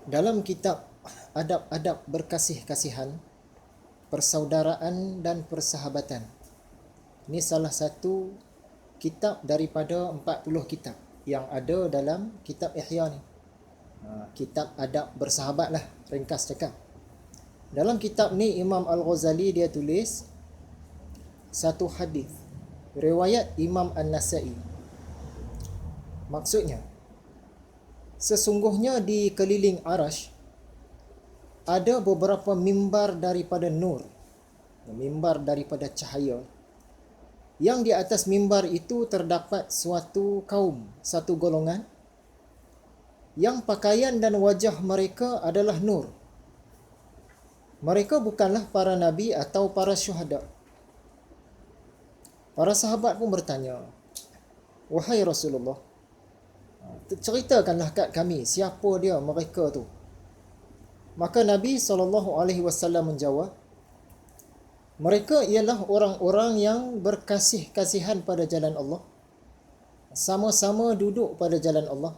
Dalam kitab Adab-adab berkasih-kasihan, persaudaraan dan persahabatan. Ini salah satu kitab daripada 40 kitab yang ada dalam kitab Ihya ni. Kitab Adab Bersahabat lah, ringkas cakap. Dalam kitab ni Imam Al-Ghazali dia tulis satu hadis riwayat Imam An-Nasa'i. Maksudnya, sesungguhnya di keliling Arash ada beberapa mimbar daripada nur, mimbar daripada cahaya. Yang di atas mimbar itu terdapat suatu kaum, satu golongan yang pakaian dan wajah mereka adalah nur. Mereka bukanlah para nabi atau para syuhada. Para sahabat pun bertanya, "Wahai Rasulullah, ceritakanlah kat kami siapa dia mereka tu." Maka Nabi SAW menjawab, mereka ialah orang-orang yang berkasih-kasihan pada jalan Allah, sama-sama duduk pada jalan Allah,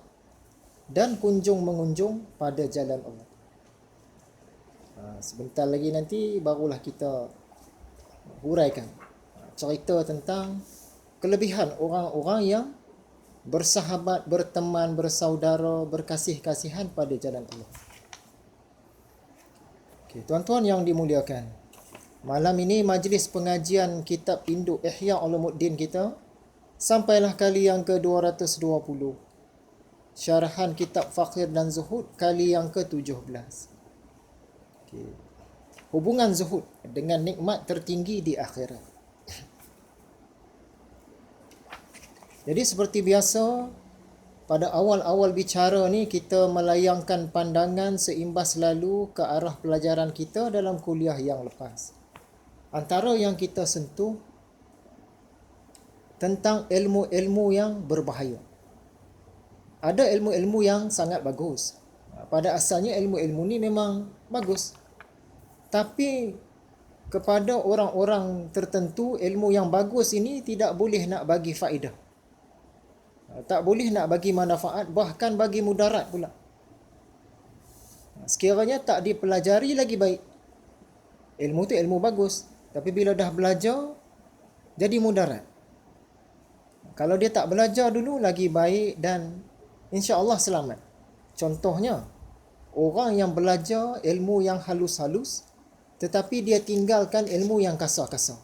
dan kunjung-mengunjung pada jalan Allah. Sebentar lagi nanti barulah kita huraikan cerita tentang kelebihan orang-orang yang bersahabat, berteman, bersaudara, berkasih-kasihan pada jalan Allah. Okay, tuan-tuan yang dimuliakan, malam ini majlis pengajian kitab induk Ihya Ulumuddin kita sampailah kali yang ke-220. Syarahan kitab Fakir dan Zuhud kali yang ke-17. Okay. Hubungan zuhud dengan nikmat tertinggi di akhirat. Jadi seperti biasa, pada awal-awal bicara ni kita melayangkan pandangan seimbas lalu ke arah pelajaran kita dalam kuliah yang lepas. Antara yang kita sentuh tentang ilmu-ilmu yang berbahaya. Ada ilmu-ilmu yang sangat bagus. Pada asalnya ilmu-ilmu ni memang bagus. Tapi kepada orang-orang tertentu, ilmu yang bagus ini tidak boleh nak bagi faedah. Tak boleh nak bagi manfaat, bahkan bagi mudarat pula. Sekiranya tak dipelajari lagi baik. Ilmu tu ilmu bagus, tapi bila dah belajar jadi mudarat. Kalau dia tak belajar dulu lagi baik dan insya-Allah selamat. Contohnya, orang yang belajar ilmu yang halus-halus tetapi dia tinggalkan ilmu yang kasar-kasar.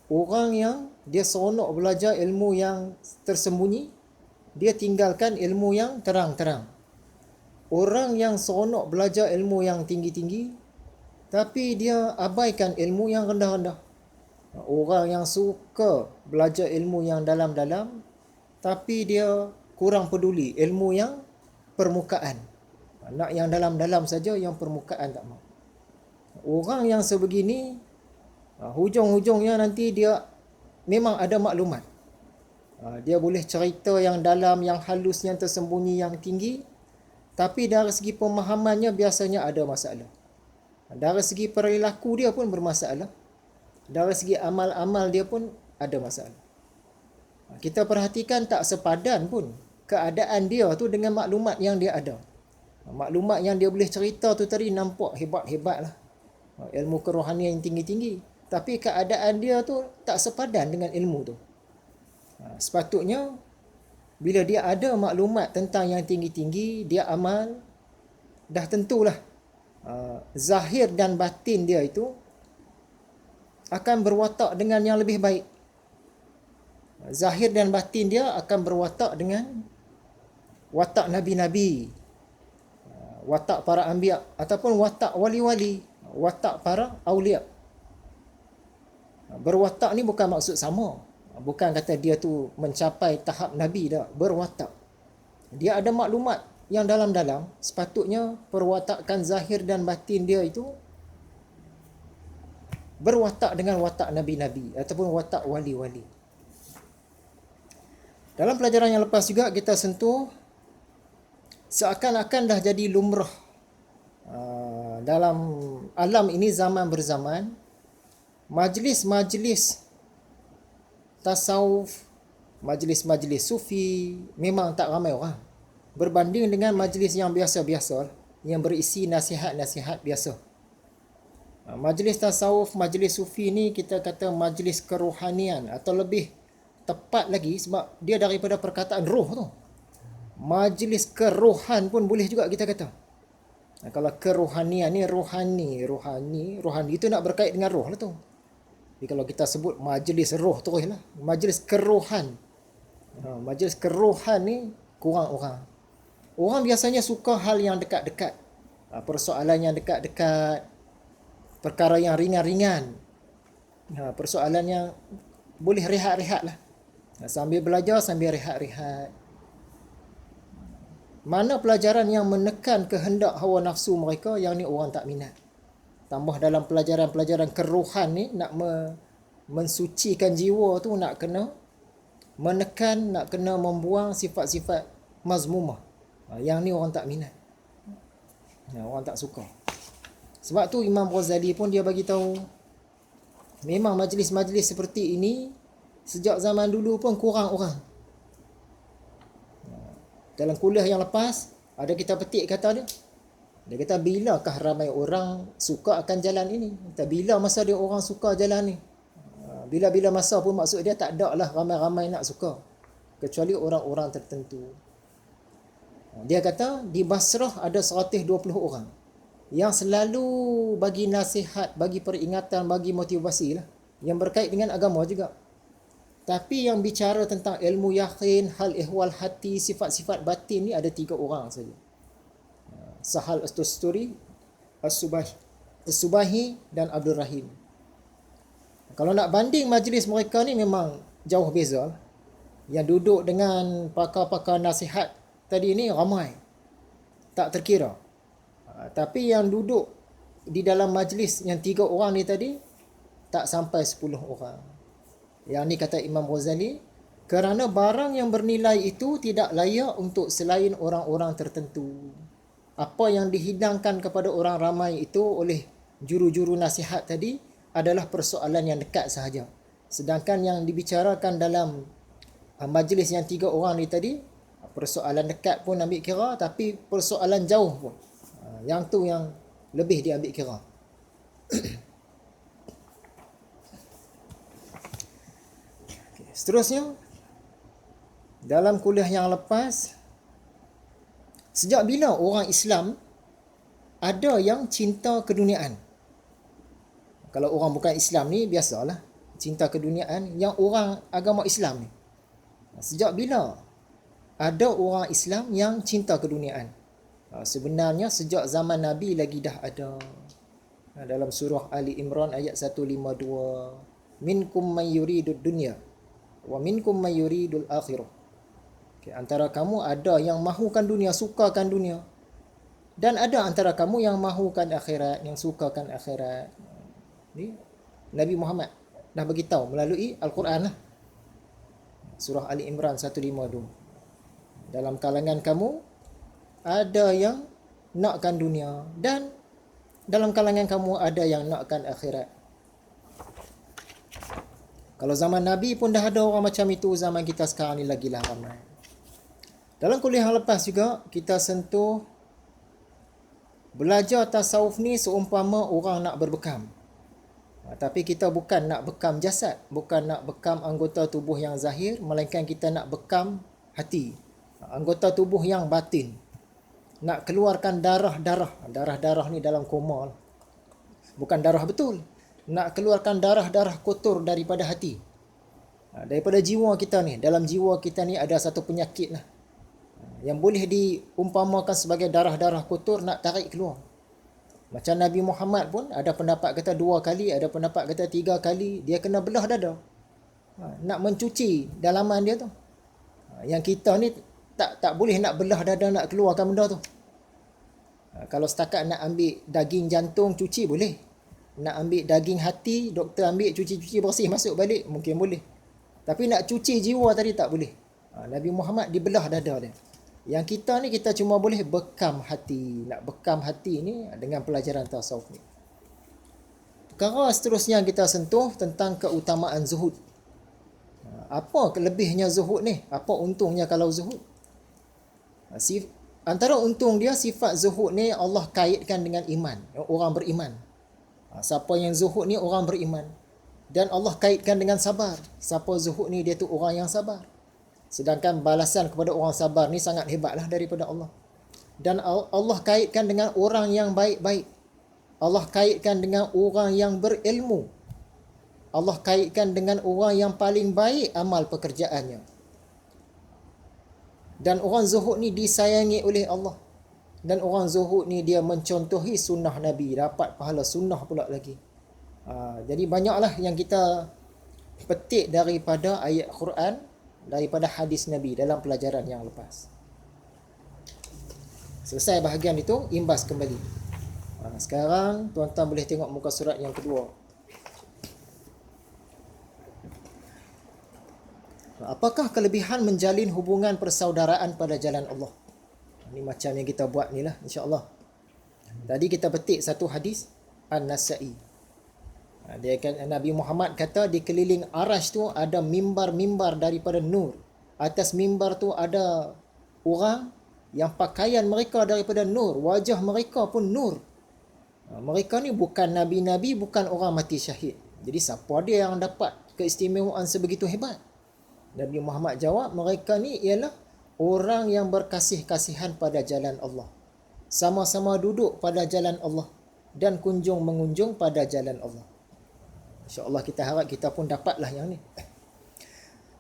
Orang yang dia seronok belajar ilmu yang tersembunyi, dia tinggalkan ilmu yang terang-terang. Orang yang seronok belajar ilmu yang tinggi-tinggi, tapi dia abaikan ilmu yang rendah-rendah. Orang yang suka belajar ilmu yang dalam-dalam, tapi dia kurang peduli ilmu yang permukaan. Nak yang dalam-dalam saja, yang permukaan tak mahu. Orang yang sebegini, hujung-hujungnya nanti dia memang ada maklumat. Dia boleh cerita yang dalam, yang halus, yang tersembunyi, yang tinggi, tapi dari segi pemahamannya biasanya ada masalah. Dari segi perilaku dia pun bermasalah. Dari segi amal-amal dia pun ada masalah. Kita perhatikan tak sepadan pun keadaan dia tu dengan maklumat yang dia ada. Maklumat yang dia boleh cerita tu tadi nampak hebat-hebat lah. Ilmu kerohanian yang tinggi-tinggi. Tapi keadaan dia tu tak sepadan dengan ilmu tu. Sepatutnya bila dia ada maklumat tentang yang tinggi-tinggi, dia amal, dah tentulah zahir dan batin dia itu akan berwatak dengan yang lebih baik. Zahir dan batin dia akan berwatak dengan watak nabi-nabi, watak para anbiya ataupun watak wali-wali, watak para awliya. Berwatak ni bukan maksud sama. Bukan kata dia tu mencapai tahap nabi dah, berwatak. Dia ada maklumat yang dalam-dalam, sepatutnya perwatakan zahir dan batin dia itu berwatak dengan watak nabi-nabi ataupun watak wali-wali. Dalam pelajaran yang lepas juga kita sentuh seakan-akan dah jadi lumrah dalam alam ini zaman berzaman, majlis-majlis tasawuf, majlis-majlis sufi memang tak ramai orang berbanding dengan majlis yang biasa-biasa. yang berisi nasihat-nasihat biasa. Majlis tasawuf, majlis sufi ni kita kata majlis kerohanian, atau lebih tepat lagi sebab dia daripada perkataan roh tu. Majlis kerohan pun boleh juga kita kata. Kalau kerohanian ni rohani itu nak berkait dengan roh lah tu. Jadi kalau kita sebut majlis roh terus lah. Majlis kerohan. Majlis kerohan ni kurang orang. Orang biasanya suka hal yang dekat-dekat. Persoalan yang dekat-dekat. Perkara yang ringan-ringan. Persoalan yang boleh rehat-rehat lah. Sambil belajar, sambil rehat-rehat. Mana pelajaran yang menekan kehendak hawa nafsu mereka, yang ni orang tak minat. Tambah dalam pelajaran-pelajaran kerohan ni, nak mensucikan jiwa tu, nak kena menekan, nak kena membuang sifat-sifat mazmumah. Yang ni orang tak minat. Orang tak suka. Sebab tu Imam Ghazali pun dia bagi tahu, memang majlis-majlis seperti ini sejak zaman dulu pun kurang orang. Dalam kuliah yang lepas ada kita petik kata dia. Dia kata bilakah ramai orang suka akan jalan ini? Kata bila masa dia orang suka jalan ni? Bila-bila masa pun maksud dia tak ada lah ramai-ramai nak suka, kecuali orang-orang tertentu. Dia kata di Basrah ada 120 orang yang selalu bagi nasihat, bagi peringatan, bagi motivasi lah, yang berkait dengan agama juga. Tapi yang bicara tentang ilmu yakin, hal ihwal hati, sifat-sifat batin ni ada 3 orang saja. Sahal As-Tusturi, As-Subahi dan Abdul Rahim. Kalau nak banding majlis mereka ni memang jauh beza. Yang duduk dengan pakar-pakar nasihat tadi ni ramai, tak terkira. Tapi yang duduk di dalam majlis yang 3 orang ni tadi tak sampai 10 orang. Yang ni kata Imam Ghazali, kerana barang yang bernilai itu tidak layak untuk selain orang-orang tertentu. Apa yang dihidangkan kepada orang ramai itu oleh juru-juru nasihat tadi adalah persoalan yang dekat sahaja. Sedangkan yang dibicarakan dalam majlis yang 3 orang ni tadi, persoalan dekat pun ambil kira, tapi persoalan jauh pun, yang tu yang lebih diambil kira. Seterusnya, dalam kuliah yang lepas, sejak bila orang Islam ada yang cinta keduniaan? Kalau orang bukan Islam ni biasalah cinta keduniaan. Yang orang agama Islam ni, sejak bila ada orang Islam yang cinta keduniaan? Sebenarnya sejak zaman Nabi lagi dah ada. Dalam surah Ali Imran ayat 152, minkum man yuridud dunya wa minkum man yuridul akhirah. Antara kamu ada yang mahukan dunia, sukakan dunia, dan ada antara kamu yang mahukan akhirat, yang sukakan akhirat. Ni Nabi Muhammad dah beritahu melalui Al-Quran lah. Surah Ali Imran 152. Dalam kalangan kamu ada yang nakkan dunia, dan dalam kalangan kamu ada yang nakkan akhirat. Kalau zaman Nabi pun dah ada orang macam itu, zaman kita sekarang ni lagilah ramai. Dalam kuliah yang lepas juga kita sentuh belajar tasawuf ni seumpama orang nak berbekam. Tapi kita bukan nak bekam jasad, bukan nak bekam anggota tubuh yang zahir, melainkan kita nak bekam hati, anggota tubuh yang batin. Nak keluarkan darah-darah ni dalam koma lah. Bukan darah betul. Nak keluarkan darah-darah kotor daripada hati, daripada jiwa kita ni. Dalam jiwa kita ni ada satu penyakit lah, yang boleh diumpamakan sebagai darah-darah kotor, nak tarik keluar. Macam Nabi Muhammad pun ada pendapat kata 2 kali, ada pendapat kata 3 kali dia kena belah dada, nak mencuci dalaman dia tu. Yang kita ni tak boleh nak belah dada, nak keluarkan benda tu. Kalau setakat nak ambil daging jantung cuci boleh, nak ambil daging hati doktor ambil cuci-cuci bersih masuk balik mungkin boleh, tapi nak cuci jiwa tadi tak boleh. Nabi Muhammad dibelah dada dia. Yang kita ni kita cuma boleh bekam hati. Nak bekam hati ni dengan pelajaran tasawuf ni. Perkara seterusnya kita sentuh tentang keutamaan zuhud. Apa kelebihnya zuhud ni? Apa untungnya kalau zuhud? Antara untung dia, sifat zuhud ni Allah kaitkan dengan iman, orang beriman. Siapa yang zuhud ni orang beriman. Dan Allah kaitkan dengan sabar. Siapa zuhud ni dia tu orang yang sabar. Sedangkan balasan kepada orang sabar ni sangat hebatlah daripada Allah. Dan Allah kaitkan dengan orang yang baik-baik. Allah kaitkan dengan orang yang berilmu. Allah kaitkan dengan orang yang paling baik amal pekerjaannya. Dan orang zuhud ni disayangi oleh Allah. Dan orang zuhud ni dia mencontohi sunnah Nabi, dapat pahala sunnah pula lagi. Jadi banyaklah yang kita petik daripada ayat Quran, daripada hadis Nabi dalam pelajaran yang lepas. Selesai bahagian itu, imbas kembali. Sekarang tuan-tuan boleh tengok muka surat yang kedua. Apakah kelebihan menjalin hubungan persaudaraan pada jalan Allah? Ini macam yang kita buat ni lah, insya-Allah. Tadi kita petik satu hadis An-Nasa'i. Nabi Muhammad kata di keliling Arash tu ada mimbar-mimbar daripada nur. Atas mimbar tu ada orang yang pakaian mereka daripada nur, wajah mereka pun nur. Mereka ni bukan nabi-nabi, bukan orang mati syahid. Jadi siapa dia yang dapat keistimewaan sebegitu hebat? Nabi Muhammad jawab, mereka ni ialah orang yang berkasih-kasihan pada jalan Allah. Sama-sama duduk pada jalan Allah dan kunjung-mengunjung pada jalan Allah. InsyaAllah kita harap kita pun dapatlah yang ni.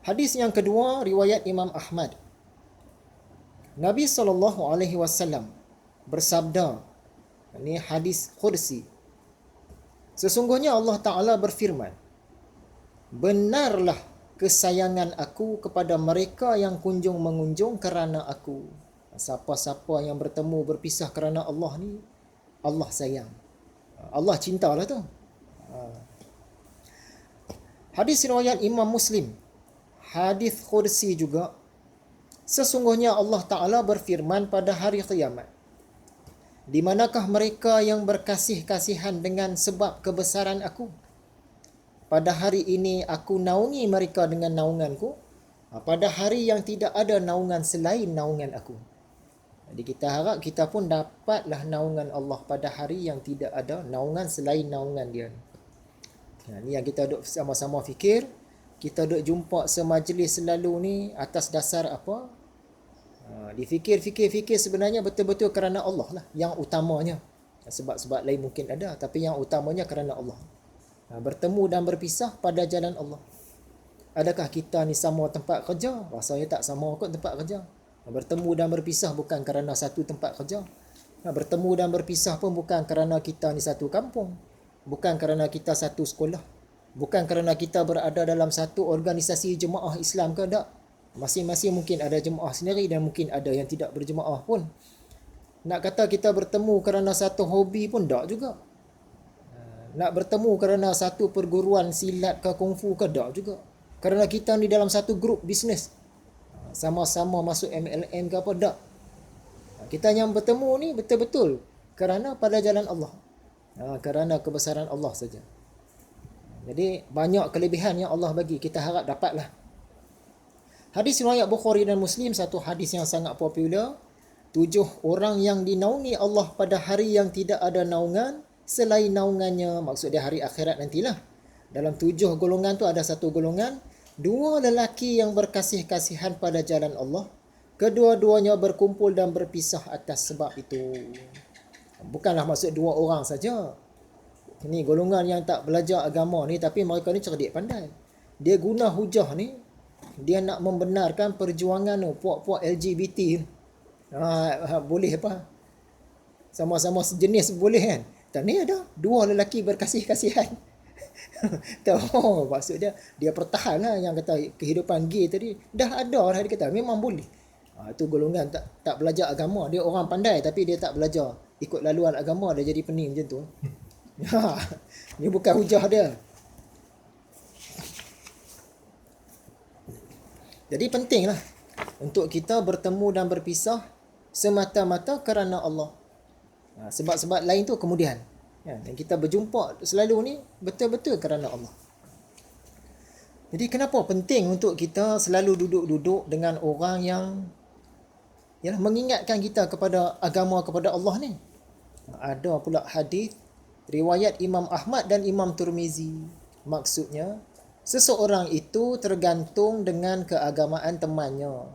Hadis yang kedua, riwayat Imam Ahmad. Nabi SAW bersabda, ini hadis Qudsi. Sesungguhnya Allah Ta'ala berfirman, benarlah kesayangan aku kepada mereka yang kunjung mengunjung kerana aku. Siapa-siapa yang bertemu berpisah kerana Allah ni, Allah sayang. Allah cintalah tu. Hadis riwayat Imam Muslim. Hadis Qudsi juga. Sesungguhnya Allah Ta'ala berfirman pada hari kiamat, di manakah mereka yang berkasih-kasihan dengan sebab kebesaran aku? Pada hari ini aku naungi mereka dengan naunganku. Pada hari yang tidak ada naungan selain naungan aku. Jadi kita harap kita pun dapatlah naungan Allah pada hari yang tidak ada naungan selain naungan dia. Ini yang kita duk sama-sama fikir. Kita duk jumpa semajlis selalu ni atas dasar apa? Difikir-fikir sebenarnya betul-betul kerana Allah lah yang utamanya. Sebab-sebab lain mungkin ada, tapi yang utamanya kerana Allah. Bertemu dan berpisah pada jalan Allah. Adakah kita ni sama tempat kerja? Rasanya tak sama kot tempat kerja. Bertemu dan berpisah bukan kerana satu tempat kerja. Bertemu dan berpisah pun bukan kerana kita ni satu kampung. Bukan kerana kita satu sekolah. Bukan kerana kita berada dalam satu organisasi jemaah Islam ke, tak. Masing-masing mungkin ada jemaah sendiri dan mungkin ada yang tidak berjemaah pun. Nak kata kita bertemu kerana satu hobi pun tak juga. Nak bertemu kerana satu perguruan silat ke kungfu ke tak juga. Kerana kita ni dalam satu grup bisnes. Sama-sama masuk MLM ke apa tak. Kita yang bertemu ni betul-betul kerana pada jalan Allah. Kerana kebesaran Allah saja. Jadi banyak kelebihan yang Allah bagi. Kita harap dapatlah. Hadis riwayat Bukhari dan Muslim, satu hadis yang sangat popular. 7 orang yang dinaungi Allah pada hari yang tidak ada naungan selain naungannya, maksud dia hari akhirat nantilah. Dalam 7 golongan tu ada satu golongan, 2 lelaki yang berkasih-kasihan pada jalan Allah. Kedua-duanya berkumpul dan berpisah atas sebab itu. Bukanlah maksud 2 orang saja. Ini golongan yang tak belajar agama ni, tapi mereka ni cerdik pandai. Dia guna hujah ni, dia nak membenarkan perjuangan puak-puak LGBT. Boleh apa? Sama-sama sejenis boleh kan? Dan ni ada 2 lelaki berkasih-kasihan. Tahu maksud dia pertahan lah yang kata kehidupan gay tadi. Dah ada lah dia kata memang boleh. Itu golongan tak belajar agama. Dia orang pandai tapi dia tak belajar. Ikut laluan agama dia jadi pening macam tu. Ni bukan hujah dia. Jadi pentinglah untuk kita bertemu dan berpisah semata-mata kerana Allah. Sebab-sebab lain tu kemudian. Dan kita berjumpa selalu ni betul-betul kerana Allah. Jadi kenapa penting untuk kita selalu duduk-duduk dengan orang ialah mengingatkan kita kepada agama, kepada Allah ni. Ada pula hadis riwayat Imam Ahmad dan Imam Tirmizi. Maksudnya, seseorang itu tergantung dengan keagamaan temannya.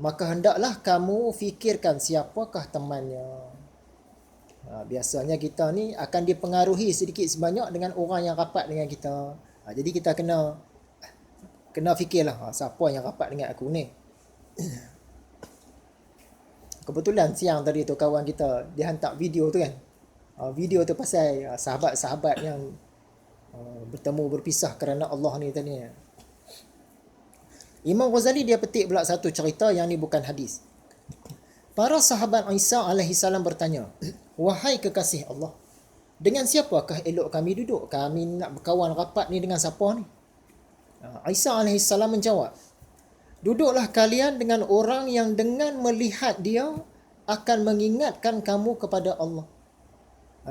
Maka hendaklah kamu fikirkan siapakah temannya. Biasanya kita ni akan dipengaruhi sedikit sebanyak dengan orang yang rapat dengan kita. Jadi kita kena fikirlah siapa yang rapat dengan aku ni. Kebetulan siang tadi tu kawan kita dia hantar video tu kan. Video tu pasal sahabat-sahabat yang bertemu berpisah kerana Allah ni tadi. Imam Ghazali dia petik pula satu cerita yang ni bukan hadis. Para sahabat Isa alaihi salam bertanya, "Wahai kekasih Allah, dengan siapakah elok kami duduk? Kami nak berkawan rapat ni dengan siapa ni?" Isa alaihi salam menjawab, "Duduklah kalian dengan orang yang dengan melihat dia akan mengingatkan kamu kepada Allah."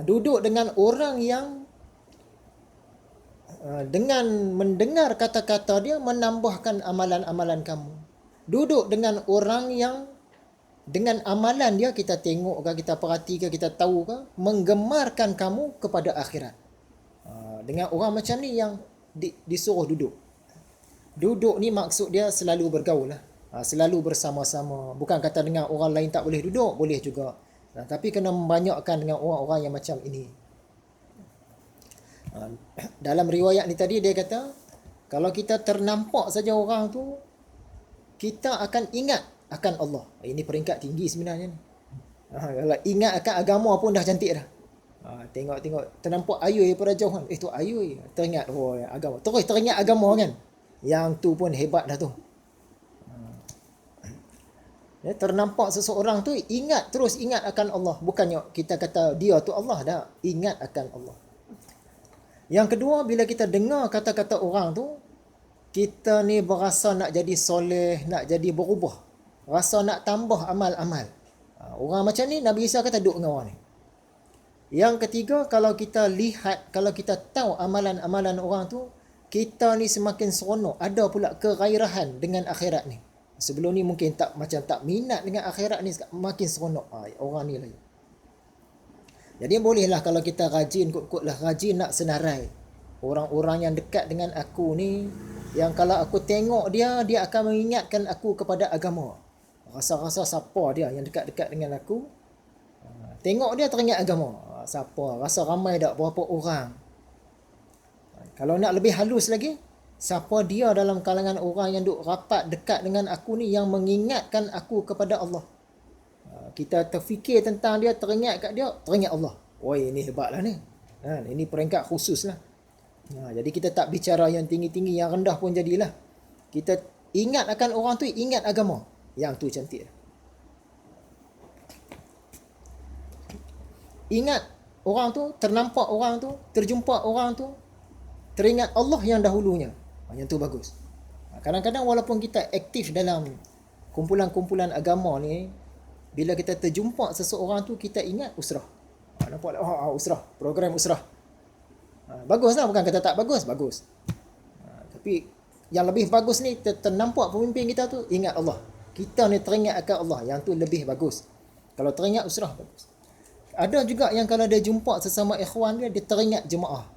Duduk dengan orang yang dengan mendengar kata-kata dia menambahkan amalan-amalan kamu. Duduk dengan orang yang dengan amalan dia kita tengok ke, kita perhati ke, kita tahu ke, menggemarkan kamu kepada akhirat. Dengan orang macam ni yang disuruh duduk. Duduk ni maksud dia selalu bergaul lah. Selalu bersama-sama. Bukan kata dengan orang lain tak boleh duduk, boleh juga. Tapi kena membanyakkan dengan orang-orang yang macam ini. Dalam riwayat ni tadi dia kata, kalau kita ternampak saja orang tu, kita akan ingat akan Allah. Ini peringkat tinggi sebenarnya ni. Kalau ingat akan agama pun dah cantik dah. Tengok ternampak ayui pada jauh kan. Tu ayui. Teringat agama. Terus teringat agama kan. Yang tu pun hebat dah tu. Ternampak seseorang tu terus ingat akan Allah. Bukannya kita kata dia tu Allah dah. Ingat akan Allah. Yang kedua, bila kita dengar kata-kata orang tu, kita ni berasa nak jadi soleh, nak jadi berubah. Rasa nak tambah amal-amal. Orang macam ni, Nabi Isa kata duduk dengan orang ni. Yang ketiga, kalau kita lihat, kalau kita tahu amalan-amalan orang tu, kita ni semakin seronok. Ada pula kegairahan dengan akhirat ni. Sebelum ni mungkin tak minat dengan akhirat ni, makin seronok. Orang ni lagi. Jadi bolehlah kalau kita rajin, kot-kotlah rajin nak senarai. Orang-orang yang dekat dengan aku ni, yang kalau aku tengok dia akan mengingatkan aku kepada agama. Rasa-rasa siapa dia yang dekat-dekat dengan aku. Tengok dia teringat agama. Siapa? Rasa ramai tak? Berapa orang? Kalau nak lebih halus lagi, siapa dia dalam kalangan orang yang duk rapat dekat dengan aku ni yang mengingatkan aku kepada Allah. Kita terfikir tentang dia, teringat kat dia, teringat Allah. Oi, ini hebatlah ni. Ini peringkat khusus lah. Jadi kita tak bicara yang tinggi-tinggi, yang rendah pun jadilah. Kita ingat akan orang tu, ingat agama. Yang tu cantik. Ingat orang tu, ternampak orang tu, terjumpa orang tu, teringat Allah yang dahulunya. Yang tu bagus. Kadang-kadang walaupun kita aktif dalam kumpulan-kumpulan agama ni, bila kita terjumpa seseorang tu, kita ingat usrah. Nampak tak? Usrah. Program usrah. Bagus lah. Bukan kata tak bagus. Bagus. Tapi yang lebih bagus ni, ternampak pemimpin kita tu, ingat Allah. Kita ni teringat akan Allah. Yang tu lebih bagus. Kalau teringat usrah, bagus. Ada juga yang kalau dia jumpa sesama ikhwan dia teringat jemaah.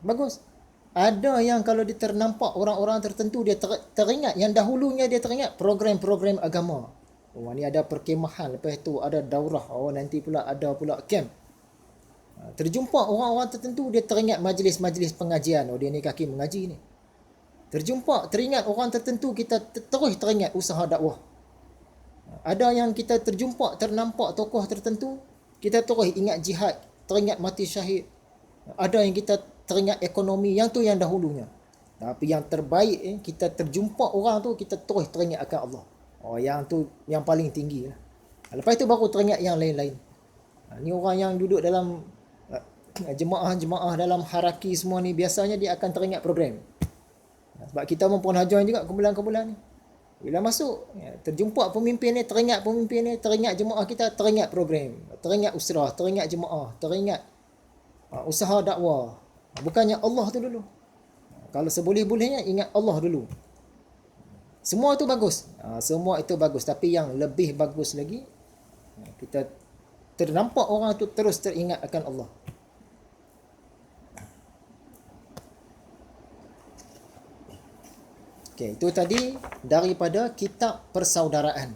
Bagus. Ada yang kalau dia ternampak orang-orang tertentu, dia teringat. Yang dahulunya dia teringat program-program agama. Ni ada perkemahan, lepas tu ada daurah, nanti pula ada pula camp. Terjumpa orang-orang tertentu, dia teringat majlis-majlis pengajian. Dia ni kaki mengaji ni. Teringat orang tertentu, kita terus teringat usaha dakwah. Ada yang kita terjumpa, ternampak tokoh tertentu, kita terus ingat jihad, teringat mati syahid. Ada yang kita teringat ekonomi, yang tu yang dahulunya. Tapi yang terbaik, kita terjumpa orang tu, kita terus teringat akan Allah. Yang tu yang paling tinggi lah. Lepas tu baru teringat yang lain-lain. Ni orang yang duduk dalam jemaah-jemaah dalam haraki semua ni, biasanya dia akan teringat program. Sebab kita pun pernah join juga kumpulan-kumpulan ni. Bila masuk, terjumpa pemimpin ni, teringat pemimpin ni, teringat jemaah kita, teringat program, teringat usrah, teringat jemaah, teringat usaha dakwah. Bukannya Allah tu dulu. Kalau seboleh-bolehnya ingat Allah dulu. Semua itu bagus. Semua itu bagus. Tapi yang lebih bagus lagi, kita ternampak orang itu terus teringat akan Allah. Okey, itu tadi daripada kitab persaudaraan.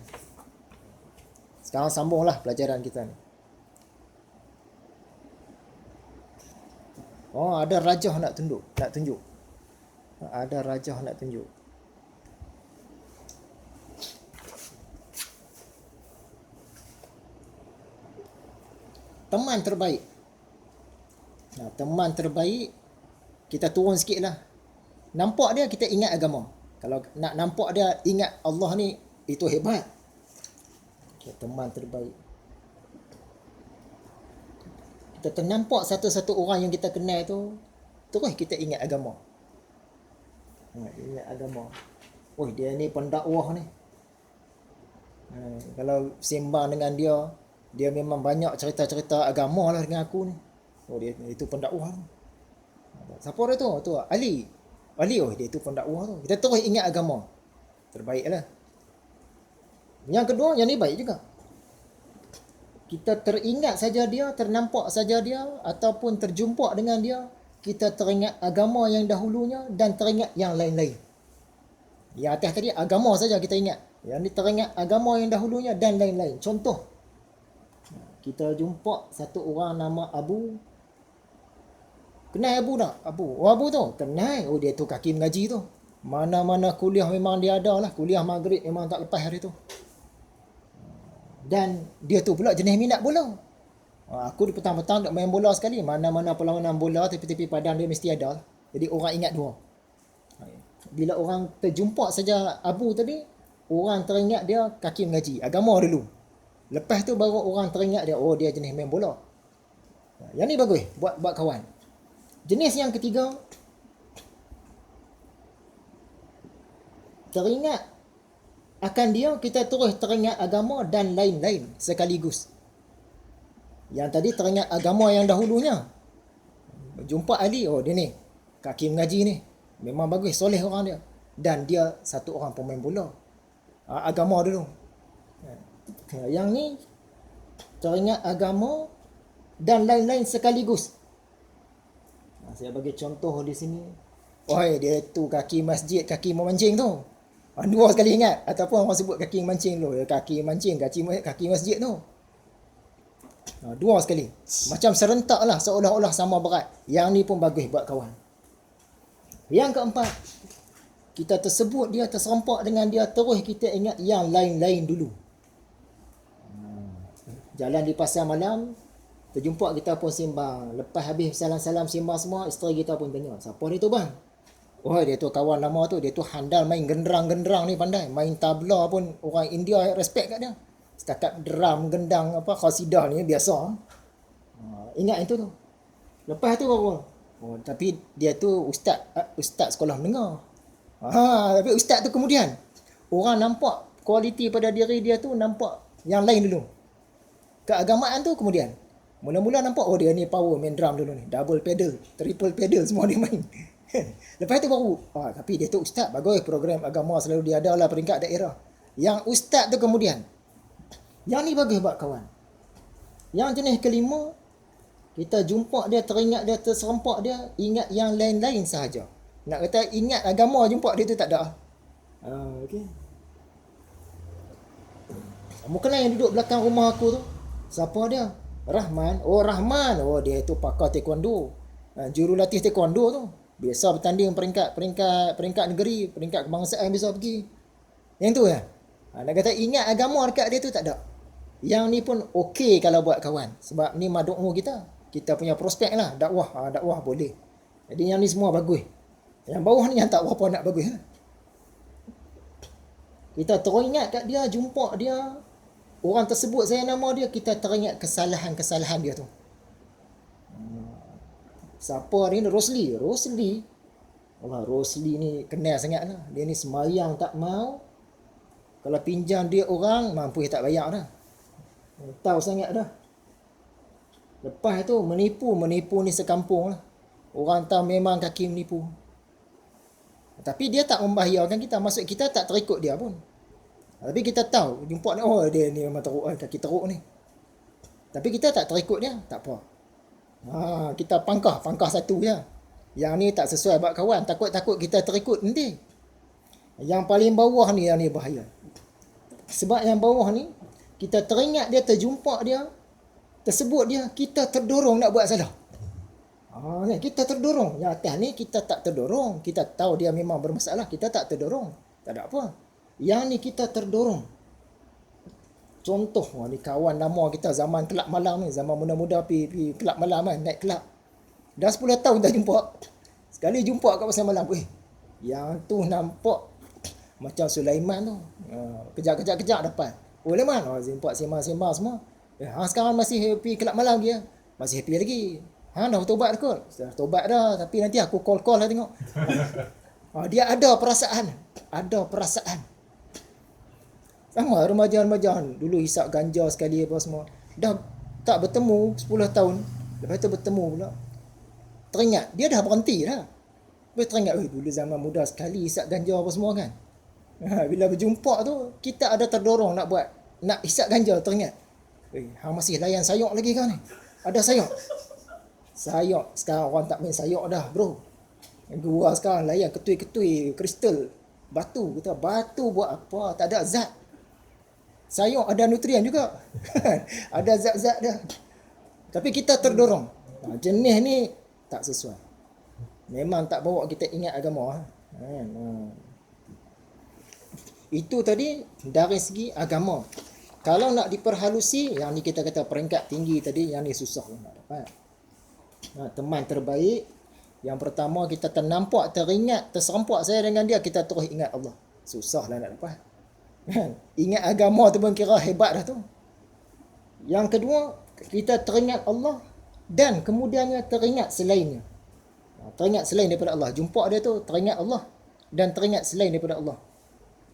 Sekarang sambunglah pelajaran kita ni. Oh, ada rajah nak tunjuk. Ada rajah nak tunjuk. Teman terbaik. Teman terbaik, kita turun sikit lah. Nampak dia, kita ingat agama. Kalau nak nampak dia ingat Allah ni, itu hebat. Okay, teman terbaik. Kita ternampak satu-satu orang yang kita kenal tu, terus kita ingat agama. Ingat agama. Oh, dia ni pendakwah ni. Kalau sembang dengan dia, dia memang banyak cerita-cerita agama lah dengan aku ni. Oh, dia itu pendakwah. Siapa dia tu? Tu Ali. Oh, dia itu pendakwah tu. Kita terus ingat agama. Terbaik lah. Yang kedua, yang ni baik juga. Kita teringat saja dia, ternampak saja dia, ataupun terjumpa dengan dia, kita teringat agama yang dahulunya dan teringat yang lain-lain. Yang atas tadi, agama saja kita ingat. Yang ni teringat agama yang dahulunya dan lain-lain. Contoh, kita jumpa satu orang nama Abu. Kenal Abu tak? Abu tu kenal. Oh, dia tu kaki mengaji tu. Mana-mana kuliah memang dia ada lah. Kuliah maghrib memang tak lepas hari tu. Dan dia tu pula jenis minat bola. Aku di petang-petang nak main bola sekali. Mana-mana perlawanan bola, tepi-tepi padang dia mesti ada lah. Jadi orang ingat dua. Bila orang terjumpa saja Abu tadi, orang teringat dia kaki mengaji. Agama dulu. Lepas tu baru orang teringat dia, oh dia jenis main bola. Yang ni bagus buat kawan. Jenis yang ketiga, teringat akan dia, kita terus teringat agama dan lain-lain sekaligus. Yang tadi teringat agama yang dahulunya. Jumpa Ali, oh dia ni kaki mengaji ni. Memang bagus, soleh orang dia. Dan dia satu orang pemain bola. Agama dulu. Yang ni teringat agama dan lain-lain sekaligus. Saya bagi contoh di sini. Oh, dia tu kaki masjid, kaki memancing tu. Dua sekali ingat. Ataupun orang sebut kaki mancing dulu. Kaki mancing, kaki masjid tu. Dua sekali. Macam serentak lah, seolah-olah sama berat. Yang ni pun bagus buat kawan. Yang keempat, kita tersebut dia, terserempak dengan dia, terus kita ingat yang lain-lain dulu. Jalan di pasar malam, terjumpa kita pun sembang. Lepas habis salam-salam sembang semua, isteri kita pun tanya, siapa dia tu bang? Oh, dia tu kawan lama tu. Dia tu handal main genderang-genderang ni, pandai. Main tabla pun orang India respect kat dia. Setakat drum, gendang, qasidah ni biasa. Ingat itu tu. Lepas tu baru, oh, tapi dia tu ustaz sekolah menengah. Tapi ustaz tu kemudian orang nampak kualiti pada diri dia tu, nampak yang lain dulu. Keagamaan tu kemudian. Mula-mula nampak, oh dia ni power main drum dulu ni. Double pedal, triple pedal, semua dia main. Lepas tu baru, tapi dia tu ustaz, bagus, program agama selalu dia ada lah peringkat daerah. Yang ustaz tu kemudian. Yang ni bagus buat kawan. Yang jenis kelima, kita jumpa dia, teringat dia, terserempak dia, ingat yang lain-lain sahaja. Nak kata ingat agama, jumpa dia tu tak ada. Okay. Kamu kenal yang duduk belakang rumah aku tu? Siapa dia? Rahman. Oh, Rahman. Oh, dia tu pakar taekwondo. Jurulatih taekwondo tu. Biasa bertanding peringkat negeri, peringkat kebangsaan biasa pergi. Yang tu ya. Nak kata ingat agama dekat dia tu tak ada. Yang ni pun okey kalau buat kawan. Sebab ni madukmu kita. Kita punya prospek lah. Dakwah boleh. Jadi yang ni semua bagus. Yang bawah ni yang tak berapa nak bagus lah. Kita teringat kat dia, jumpa dia, orang tersebut saya nama dia, kita teringat kesalahan-kesalahan dia tu. Siapa ni? Rosli. Allah, Rosli ni kenal sangat lah. Dia ni semayang tak mau. Kalau pinjam dia orang, mampu tak bayar dah. Tahu sangat dah. Lepas tu menipu ni sekampung lah. Orang tahu memang kaki menipu. Tapi dia tak membahayakan kita. Maksud kita tak terikut dia pun. Tapi kita tahu, jumpa ni, oh dia ni memang teruk, kaki teruk ni. Tapi kita tak terikut dia, tak apa. Kita pangkah satu je. Yang ni tak sesuai buat kawan, takut-takut kita terikut nanti. Yang paling bawah ni, yang ni bahaya. Sebab yang bawah ni, kita teringat dia, terjumpa dia, tersebut dia, kita terdorong nak buat salah. Kita terdorong. Yang atas ni kita tak terdorong. Kita tahu dia memang bermasalah, kita tak terdorong. Tak ada apa. Yang ni kita terdorong. Contoh, ni kawan lama kita zaman kelab malam ni, zaman muda-muda pergi kelab malam kan, naik kelab. Dah 10 tahun dah jumpa. Sekali jumpa kat pasar malam, yang tu nampak macam Sulaiman tu. Kejap dapat. Sulaiman, jumpa sembang semua. Sekarang masih pergi kelab malam dia. Masih happy lagi. Dah bertobat kot. Dah tobat dah, tapi nanti aku call lah tengok. Dia ada perasaan. Sama remaja-remaja dulu hisap ganja sekali apa semua. Dah tak bertemu 10 tahun. Lepas tu bertemu pula. Teringat, dia dah berhenti dah. Lepas teringat, dulu zaman muda sekali hisap ganja apa semua kan. Bila berjumpa tu, kita ada terdorong nak hisap ganja, teringat. Hang masih layan sayok lagi kan ni? Ada sayok. Sayok, sekarang orang tak main sayok dah bro. Gua sekarang layan ketui-ketui kristal. Batu, kita batu buat apa? Tak ada zat. Sayur ada nutrien juga. Ada zat-zat dia. Tapi kita terdorong. Jenis ni tak sesuai. Memang tak bawa kita ingat agama. Itu tadi dari segi agama. Kalau nak diperhalusi, yang ni kita kata peringkat tinggi tadi, yang ni susah nak dapat. Teman terbaik, yang pertama kita ternampak, teringat, terserempak saya dengan dia, kita terus ingat Allah. Susah lah nak dapat. Ingat agama tu pun kira hebat dah tu. Yang kedua, kita teringat Allah dan kemudiannya teringat selainnya. Teringat selain daripada Allah. Jumpa dia tu, teringat Allah dan teringat selain daripada Allah.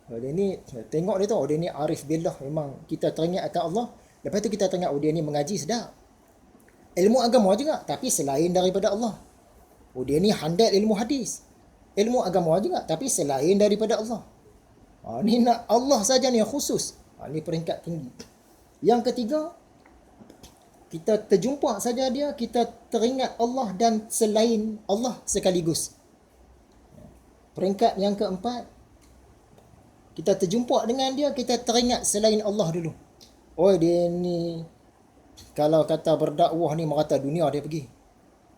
Dia ni, tengok dia tu, dia ni arif billah. Memang kita teringat akan Allah. Lepas tu kita teringat, dia ni mengaji sedap. Ilmu agama juga, tapi selain daripada Allah. Dia ni handal ilmu hadis. Ilmu agama juga, tapi selain daripada Allah. Ni nak Allah saja ni yang khusus. Ni peringkat tinggi. Yang ketiga, kita terjumpa saja dia, kita teringat Allah dan selain Allah sekaligus. Peringkat yang keempat, kita terjumpa dengan dia, kita teringat selain Allah dulu. Dia ni kalau kata berdakwah ni merata dunia dia pergi.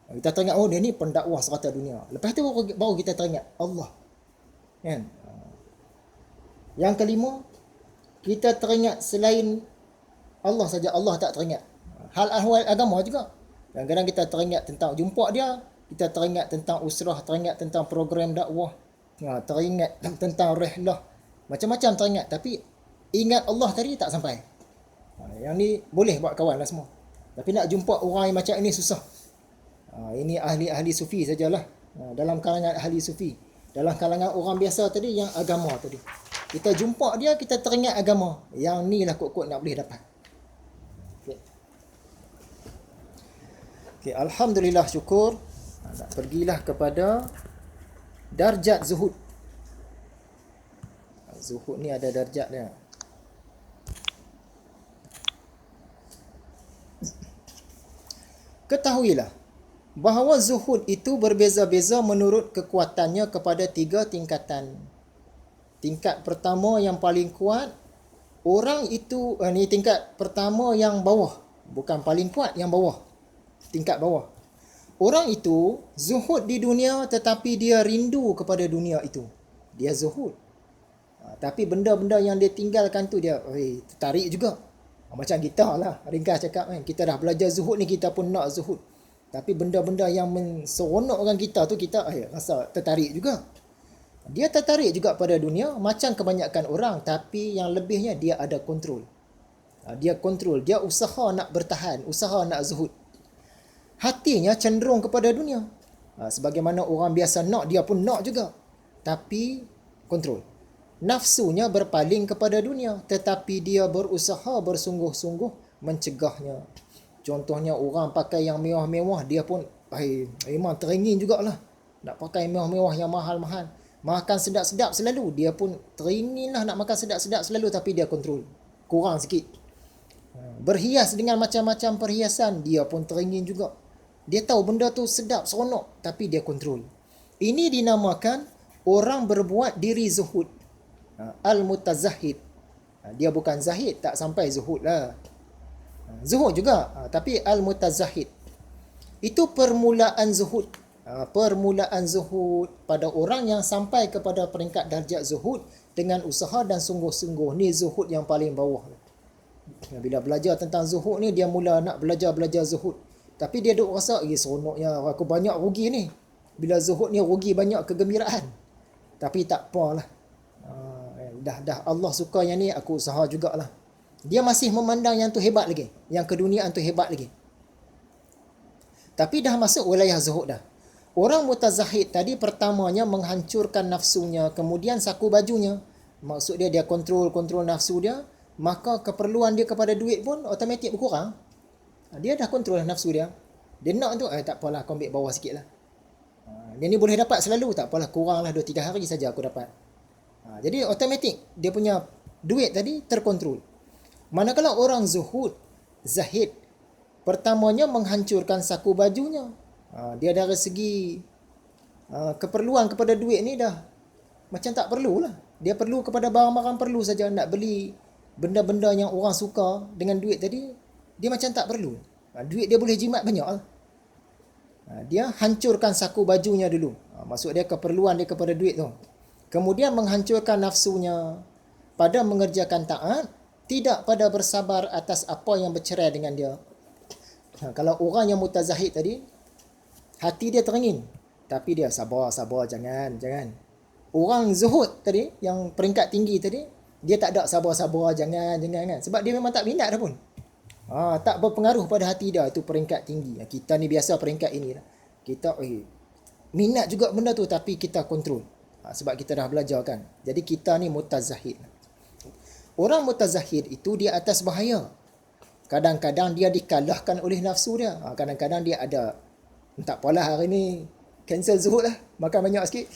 Kita teringat, dia ni pendakwah serata dunia. Lepas tu baru kita teringat Allah. Kan? Yang kelima, kita teringat selain Allah saja, Allah tak teringat. Hal ahwal agama juga. Kadang-kadang kita teringat tentang jumpa dia, kita teringat tentang usrah, teringat tentang program dakwah, teringat tentang rihlah. Macam-macam teringat, tapi ingat Allah tadi tak sampai. Yang ni boleh buat kawan lah semua. Tapi nak jumpa orang yang macam ini susah. Ini ahli-ahli sufi sajalah. Dalam kalangan ahli sufi. Dalam kalangan orang biasa tadi, yang agama tadi. Kita jumpa dia, kita teringat agama. Yang ni lah kot-kot nak boleh dapat. Okay, alhamdulillah, syukur. Pergilah kepada darjat zuhud. Zuhud ni ada darjat dia. Ketahuilah bahawa zuhud itu berbeza-beza menurut kekuatannya kepada 3 tingkatan. Tingkat pertama yang paling kuat, orang itu, ni tingkat pertama yang bawah. Bukan paling kuat, yang bawah. Tingkat bawah. Orang itu zuhud di dunia, tetapi dia rindu kepada dunia itu. Dia zuhud. Tapi benda-benda yang dia tinggalkan tu, dia tertarik juga. Macam kita lah, ringkas cakap kan. Kita dah belajar zuhud ni, kita pun nak zuhud. Tapi benda-benda yang menseronokkan kita tu, kita rasa tertarik juga. Dia tertarik juga pada dunia macam kebanyakan orang, tapi yang lebihnya dia ada kontrol. Dia kontrol, dia usaha nak bertahan, usaha nak zuhud. Hatinya cenderung kepada dunia. Sebagaimana orang biasa nak, dia pun nak juga. Tapi kontrol. Nafsunya berpaling kepada dunia, tetapi dia berusaha bersungguh-sungguh mencegahnya. Contohnya orang pakai yang mewah-mewah, dia pun memang teringin jugalah nak pakai mewah-mewah yang mahal-mahal. Makan sedap-sedap selalu, dia pun teringin lah nak makan sedap-sedap selalu, tapi dia kontrol. Kurang sikit. Berhias dengan macam-macam perhiasan, dia pun teringin juga. Dia tahu benda tu sedap, seronok, tapi dia kontrol. Ini dinamakan orang berbuat diri zuhud. Al-mutazahid. Dia bukan zahid, tak sampai zuhud lah. Zuhud juga, tapi al-mutazahid. Itu permulaan zuhud. Permulaan zuhud pada orang yang sampai kepada peringkat darjat zuhud dengan usaha dan sungguh-sungguh. Ni zuhud yang paling bawah. Bila belajar tentang zuhud ni, dia mula nak belajar zuhud. Tapi dia duk rasa, seronoknya aku banyak rugi ni. Bila zuhud ni rugi banyak kegembiraan. Tapi tak apalah. Dah Allah suka yang ni, aku usaha jugalah. Dia masih memandang yang tu hebat lagi. Yang keduniaan tu hebat lagi. Tapi dah masuk wilayah zuhud dah. Orang mutazahid tadi pertamanya menghancurkan nafsunya, kemudian saku bajunya. Maksud dia kontrol nafsu dia, maka keperluan dia kepada duit pun automatik berkurang. Dia dah kontrol nafsu dia. Dia nak tu, tak apalah, aku ambil bawah sikit lah. Dia ni boleh dapat selalu, tak apalah, kurang lah 2-3 hari saja aku dapat. Jadi automatik dia punya duit tadi terkontrol. Manakala orang zuhud, zahid, pertamanya menghancurkan saku bajunya. Dia dari segi keperluan kepada duit ni dah macam tak perlulah. Dia perlu kepada barang-barang perlu saja. Nak beli benda-benda yang orang suka dengan duit tadi, dia macam tak perlu. Duit dia boleh jimat banyak lah. Dia hancurkan saku bajunya dulu. Maksud dia keperluan dia kepada duit tu. Kemudian menghancurkan nafsunya pada mengerjakan taat, tidak pada bersabar atas apa yang bercerai dengan dia. Kalau orang yang mutazahid tadi, hati dia teringin, tapi dia sabar, jangan. Orang zuhud tadi, yang peringkat tinggi tadi, dia tak ada sabar, jangan kan. Sebab dia memang tak minat dah pun. Tak berpengaruh pada hati dia, itu peringkat tinggi. Kita ni biasa peringkat ini lah. Kita minat juga benda tu, tapi kita kontrol. Sebab kita dah belajar kan. Jadi kita ni mutazahid. Orang mutazahid itu dia atas bahaya. Kadang-kadang dia dikalahkan oleh nafsu dia. Kadang-kadang dia ada, tak apalah hari ni cancel zuhud lah, makan banyak sikit.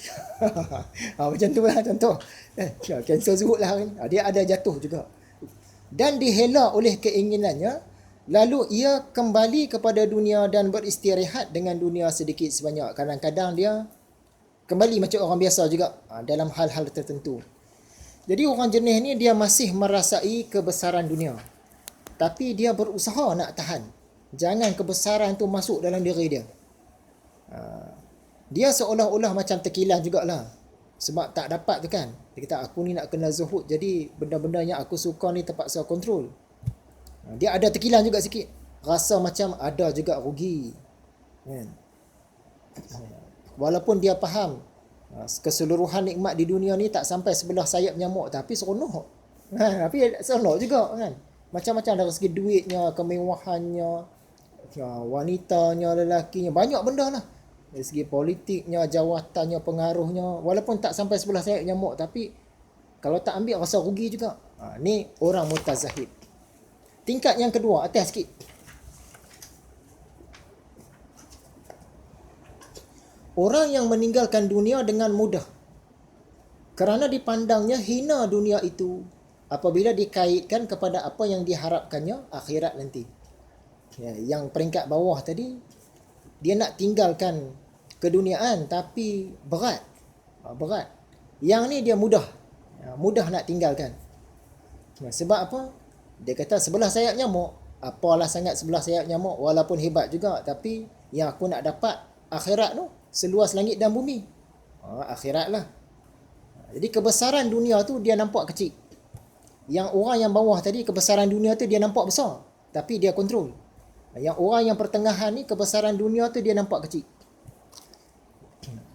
Macam tu lah contoh. Cancel zuhud lah hari ni. Dia ada jatuh juga. Dan dihela oleh keinginannya, lalu ia kembali kepada dunia dan beristirahat dengan dunia sedikit sebanyak. Kadang-kadang dia kembali macam orang biasa juga dalam hal-hal tertentu. Jadi orang jenis ni dia masih merasai kebesaran dunia, tapi dia berusaha nak tahan. Jangan kebesaran tu masuk dalam diri dia. Dia seolah-olah macam terkilan jugalah. Sebab tak dapat tu kan. Dia kata, aku ni nak kena zuhud, jadi benda-benda yang aku suka ni terpaksa kontrol. Dia ada terkilan juga sikit. Rasa macam ada juga rugi. Walaupun dia faham keseluruhan nikmat di dunia ni tak sampai sebelah sayap nyamuk, tapi seronok. Tapi seronok juga kan. Macam-macam dari segi duitnya, kemewahannya, wanitanya, lelakinya, banyak benda lah. Dari segi politiknya, jawatannya, pengaruhnya, walaupun tak sampai sebelah sayap nyamuk, tapi kalau tak ambil rasa rugi juga. Ni orang mutazahid. Tingkat yang kedua, atas sikit. Orang yang meninggalkan dunia dengan mudah kerana dipandangnya hina dunia itu apabila dikaitkan kepada apa yang diharapkannya akhirat nanti. Yang peringkat bawah tadi, dia nak tinggalkan keduniaan tapi berat. Yang ni dia mudah nak tinggalkan. Sebab apa? Dia kata sebelah sayap nyamuk, apalah sangat sebelah sayap nyamuk, walaupun hebat juga, tapi yang aku nak dapat akhirat tu seluas langit dan bumi. Akhirat lah. Jadi kebesaran dunia tu dia nampak kecil. Yang orang yang bawah tadi, kebesaran dunia tu dia nampak besar, tapi dia kontrol. Yang orang yang pertengahan ni, kebesaran dunia tu dia nampak kecil.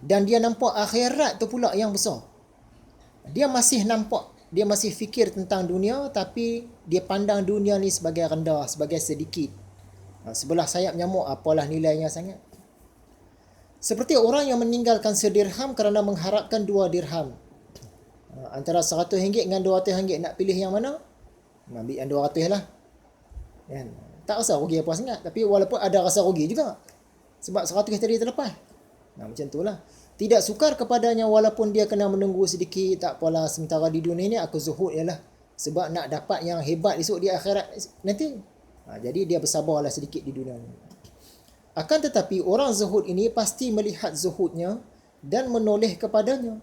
Dan dia nampak akhirat tu pula yang besar. Dia masih nampak, dia masih fikir tentang dunia, tapi dia pandang dunia ni sebagai rendah, sebagai sedikit. Sebelah sayap nyamuk, apalah nilainya sangat. Seperti orang yang meninggalkan sedirham kerana mengharapkan 2 dirham. Antara RM100 dengan RM200, nak pilih yang mana? Ambil yang RM200 lah. Tak rasa rugi apa sangat, tapi walaupun ada rasa rugi juga. Sebab RM100 tadi terlepas. Macam tu lah. Tidak sukar kepadanya walaupun dia kena menunggu sedikit, tak apalah, sementara di dunia ni aku zuhud ialah sebab nak dapat yang hebat esok di akhirat nanti. Jadi dia bersabarlah sedikit di dunia ni. Akan tetapi orang zuhud ini pasti melihat zuhudnya dan menoleh kepadanya.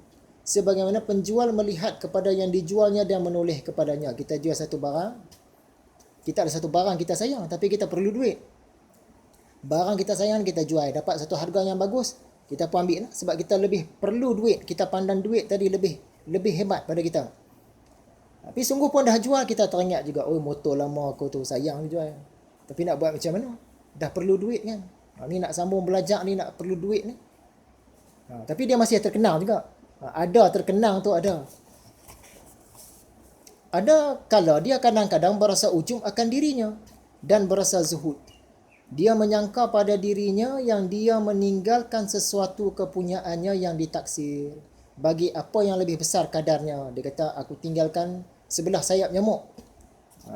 Sebagaimana penjual melihat kepada yang dijualnya dan menoleh kepadanya. Kita jual satu barang, kita ada satu barang kita sayang tapi kita perlu duit. Barang kita sayang kita jual, dapat satu harga yang bagus, kita pun ambil lah, sebab kita lebih perlu duit. Kita pandang duit tadi lebih hebat pada kita. Tapi sungguh pun dah jual, kita teringat juga, oh motor lama aku tu sayang jual. Tapi nak buat macam mana? Dah perlu duit kan. Ni nak sambung belajar ni, nak perlu duit ni. Tapi dia masih terkenang juga. Ada terkenang tu ada. Ada kala dia kadang-kadang berasa ujub akan dirinya dan berasa zuhud. Dia menyangka pada dirinya yang dia meninggalkan sesuatu kepunyaannya yang ditaksir. Bagi apa yang lebih besar kadarnya. Dia kata, aku tinggalkan sebelah sayap nyamuk.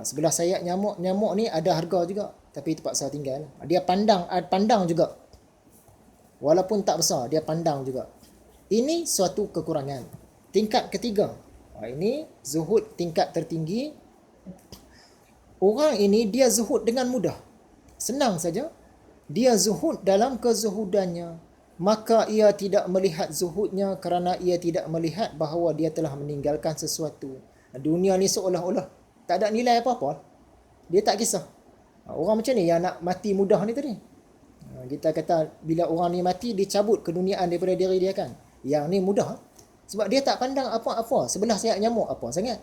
Sebelah sayap nyamuk ni ada harga juga. Tapi terpaksa tinggal. Dia pandang juga. Walaupun tak besar, dia pandang juga. Ini suatu kekurangan. Tingkat ketiga. Ini zuhud tingkat tertinggi. Orang ini dia zuhud dengan mudah. Senang saja. Dia zuhud dalam kezuhudannya. Maka ia tidak melihat zuhudnya kerana ia tidak melihat bahawa dia telah meninggalkan sesuatu. Dunia ni seolah-olah tak ada nilai apa-apa. Dia tak kisah. Orang macam ni yang nak mati mudah ni tadi. Kita kata bila orang ni mati, dia cabut keduniaan daripada diri dia kan. Yang ni mudah. Sebab dia tak pandang apa-apa. Sebelah sayap nyamuk apa sangat.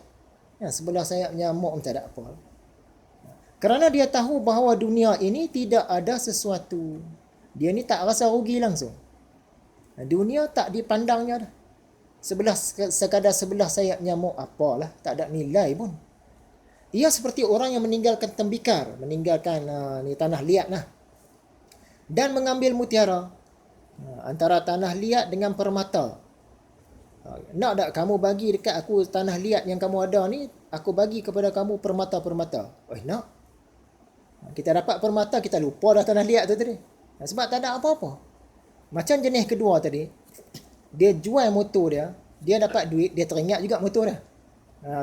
Sebelah sayap nyamuk tak ada apa. Kerana dia tahu bahawa dunia ini tidak ada sesuatu. Dia ni tak rasa rugi langsung. Dunia tak dipandangnya dah. Sekadar sebelah sayap nyamuk apalah. Tak ada nilai pun. Ia seperti orang yang meninggalkan tembikar. Meninggalkan ni tanah liat lah. Dan mengambil mutiara. Antara tanah liat dengan permata. Nak tak kamu bagi dekat aku tanah liat yang kamu ada ni, aku bagi kepada kamu permata-permata. Nak. Kita dapat permata, kita lupa dah tanah liat tu tadi. Sebab tak ada apa-apa. Macam jenis kedua tadi, dia jual motor dia, dia dapat duit, dia teringat juga motor dia.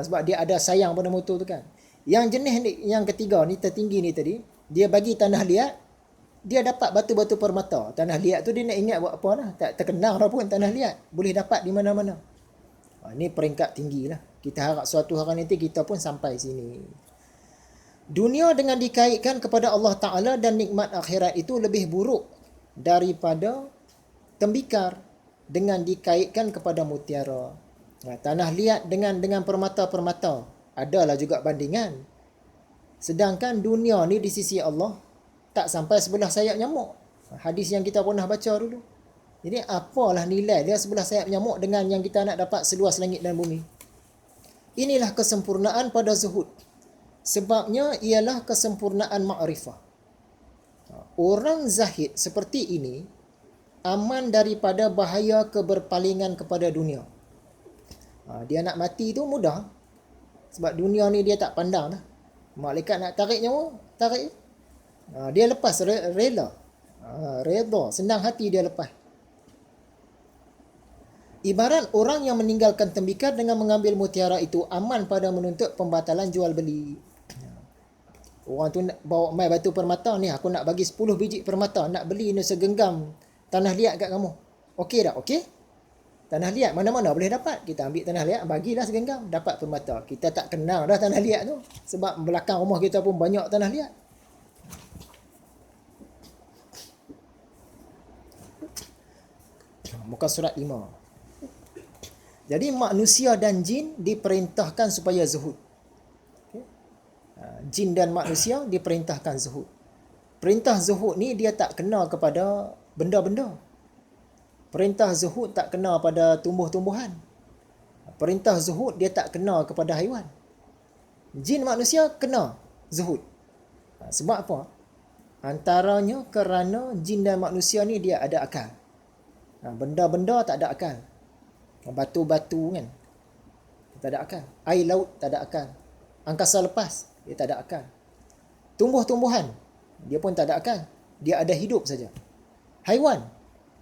Sebab dia ada sayang pada motor tu kan. Yang jenis ni, yang ketiga ni, tertinggi ni tadi, dia bagi tanah liat, dia dapat batu-batu permata. Tanah liat tu dia nak ingat buat apa lah. Tak terkenal dah pun tanah liat. Boleh dapat di mana-mana. Ini peringkat tinggi lah. Kita harap suatu hari nanti kita pun sampai sini. Dunia dengan dikaitkan kepada Allah Ta'ala dan nikmat akhirat itu lebih buruk daripada tembikar dengan dikaitkan kepada mutiara. Tanah liat dengan permata-permata. Adalah juga bandingan. Sedangkan dunia ni di sisi Allah tak sampai sebelah sayap nyamuk. Hadis yang kita pernah baca dulu. Jadi apalah nilai dia sebelah sayap nyamuk dengan yang kita nak dapat seluas langit dan bumi. Inilah kesempurnaan pada zuhud. Sebabnya ialah kesempurnaan ma'rifah. Orang zahid seperti ini aman daripada bahaya keberpalingan kepada dunia. Dia nak mati tu mudah. Sebab dunia ni dia tak pandang dah. Malaikat nak tarik nyawa, tarik. Dia lepas rela. Reda, senang hati dia lepas. Ibarat orang yang meninggalkan tembikar dengan mengambil mutiara itu aman pada menuntut pembatalan jual beli. Orang tu nak bawa mai batu permata ni, aku nak bagi 10 biji permata, nak beli ni segenggam tanah liat kat kamu. Okey tak? Okey. Tanah liat mana-mana boleh dapat. Kita ambil tanah liat, bagilah segenggam, dapat permata. Kita tak kenal dah tanah liat tu. Sebab belakang rumah kita pun banyak tanah liat. Muka surat 5. Jadi manusia dan jin diperintahkan supaya zuhud. Jin dan manusia diperintahkan zuhud. Perintah zuhud ni dia tak kena kepada benda-benda. Perintah zuhud tak kena pada tumbuh-tumbuhan. Perintah zuhud dia tak kena kepada haiwan. Jin manusia kena zuhud. Sebab apa? Antaranya kerana jin dan manusia ni dia ada akal. Benda-benda tak ada akal. Batu-batu kan, tak ada akal. Air laut tak ada akal. Angkasa lepas, dia tak ada akal. Tumbuh-tumbuhan, dia pun tak ada akal. Dia ada hidup saja. Haiwan,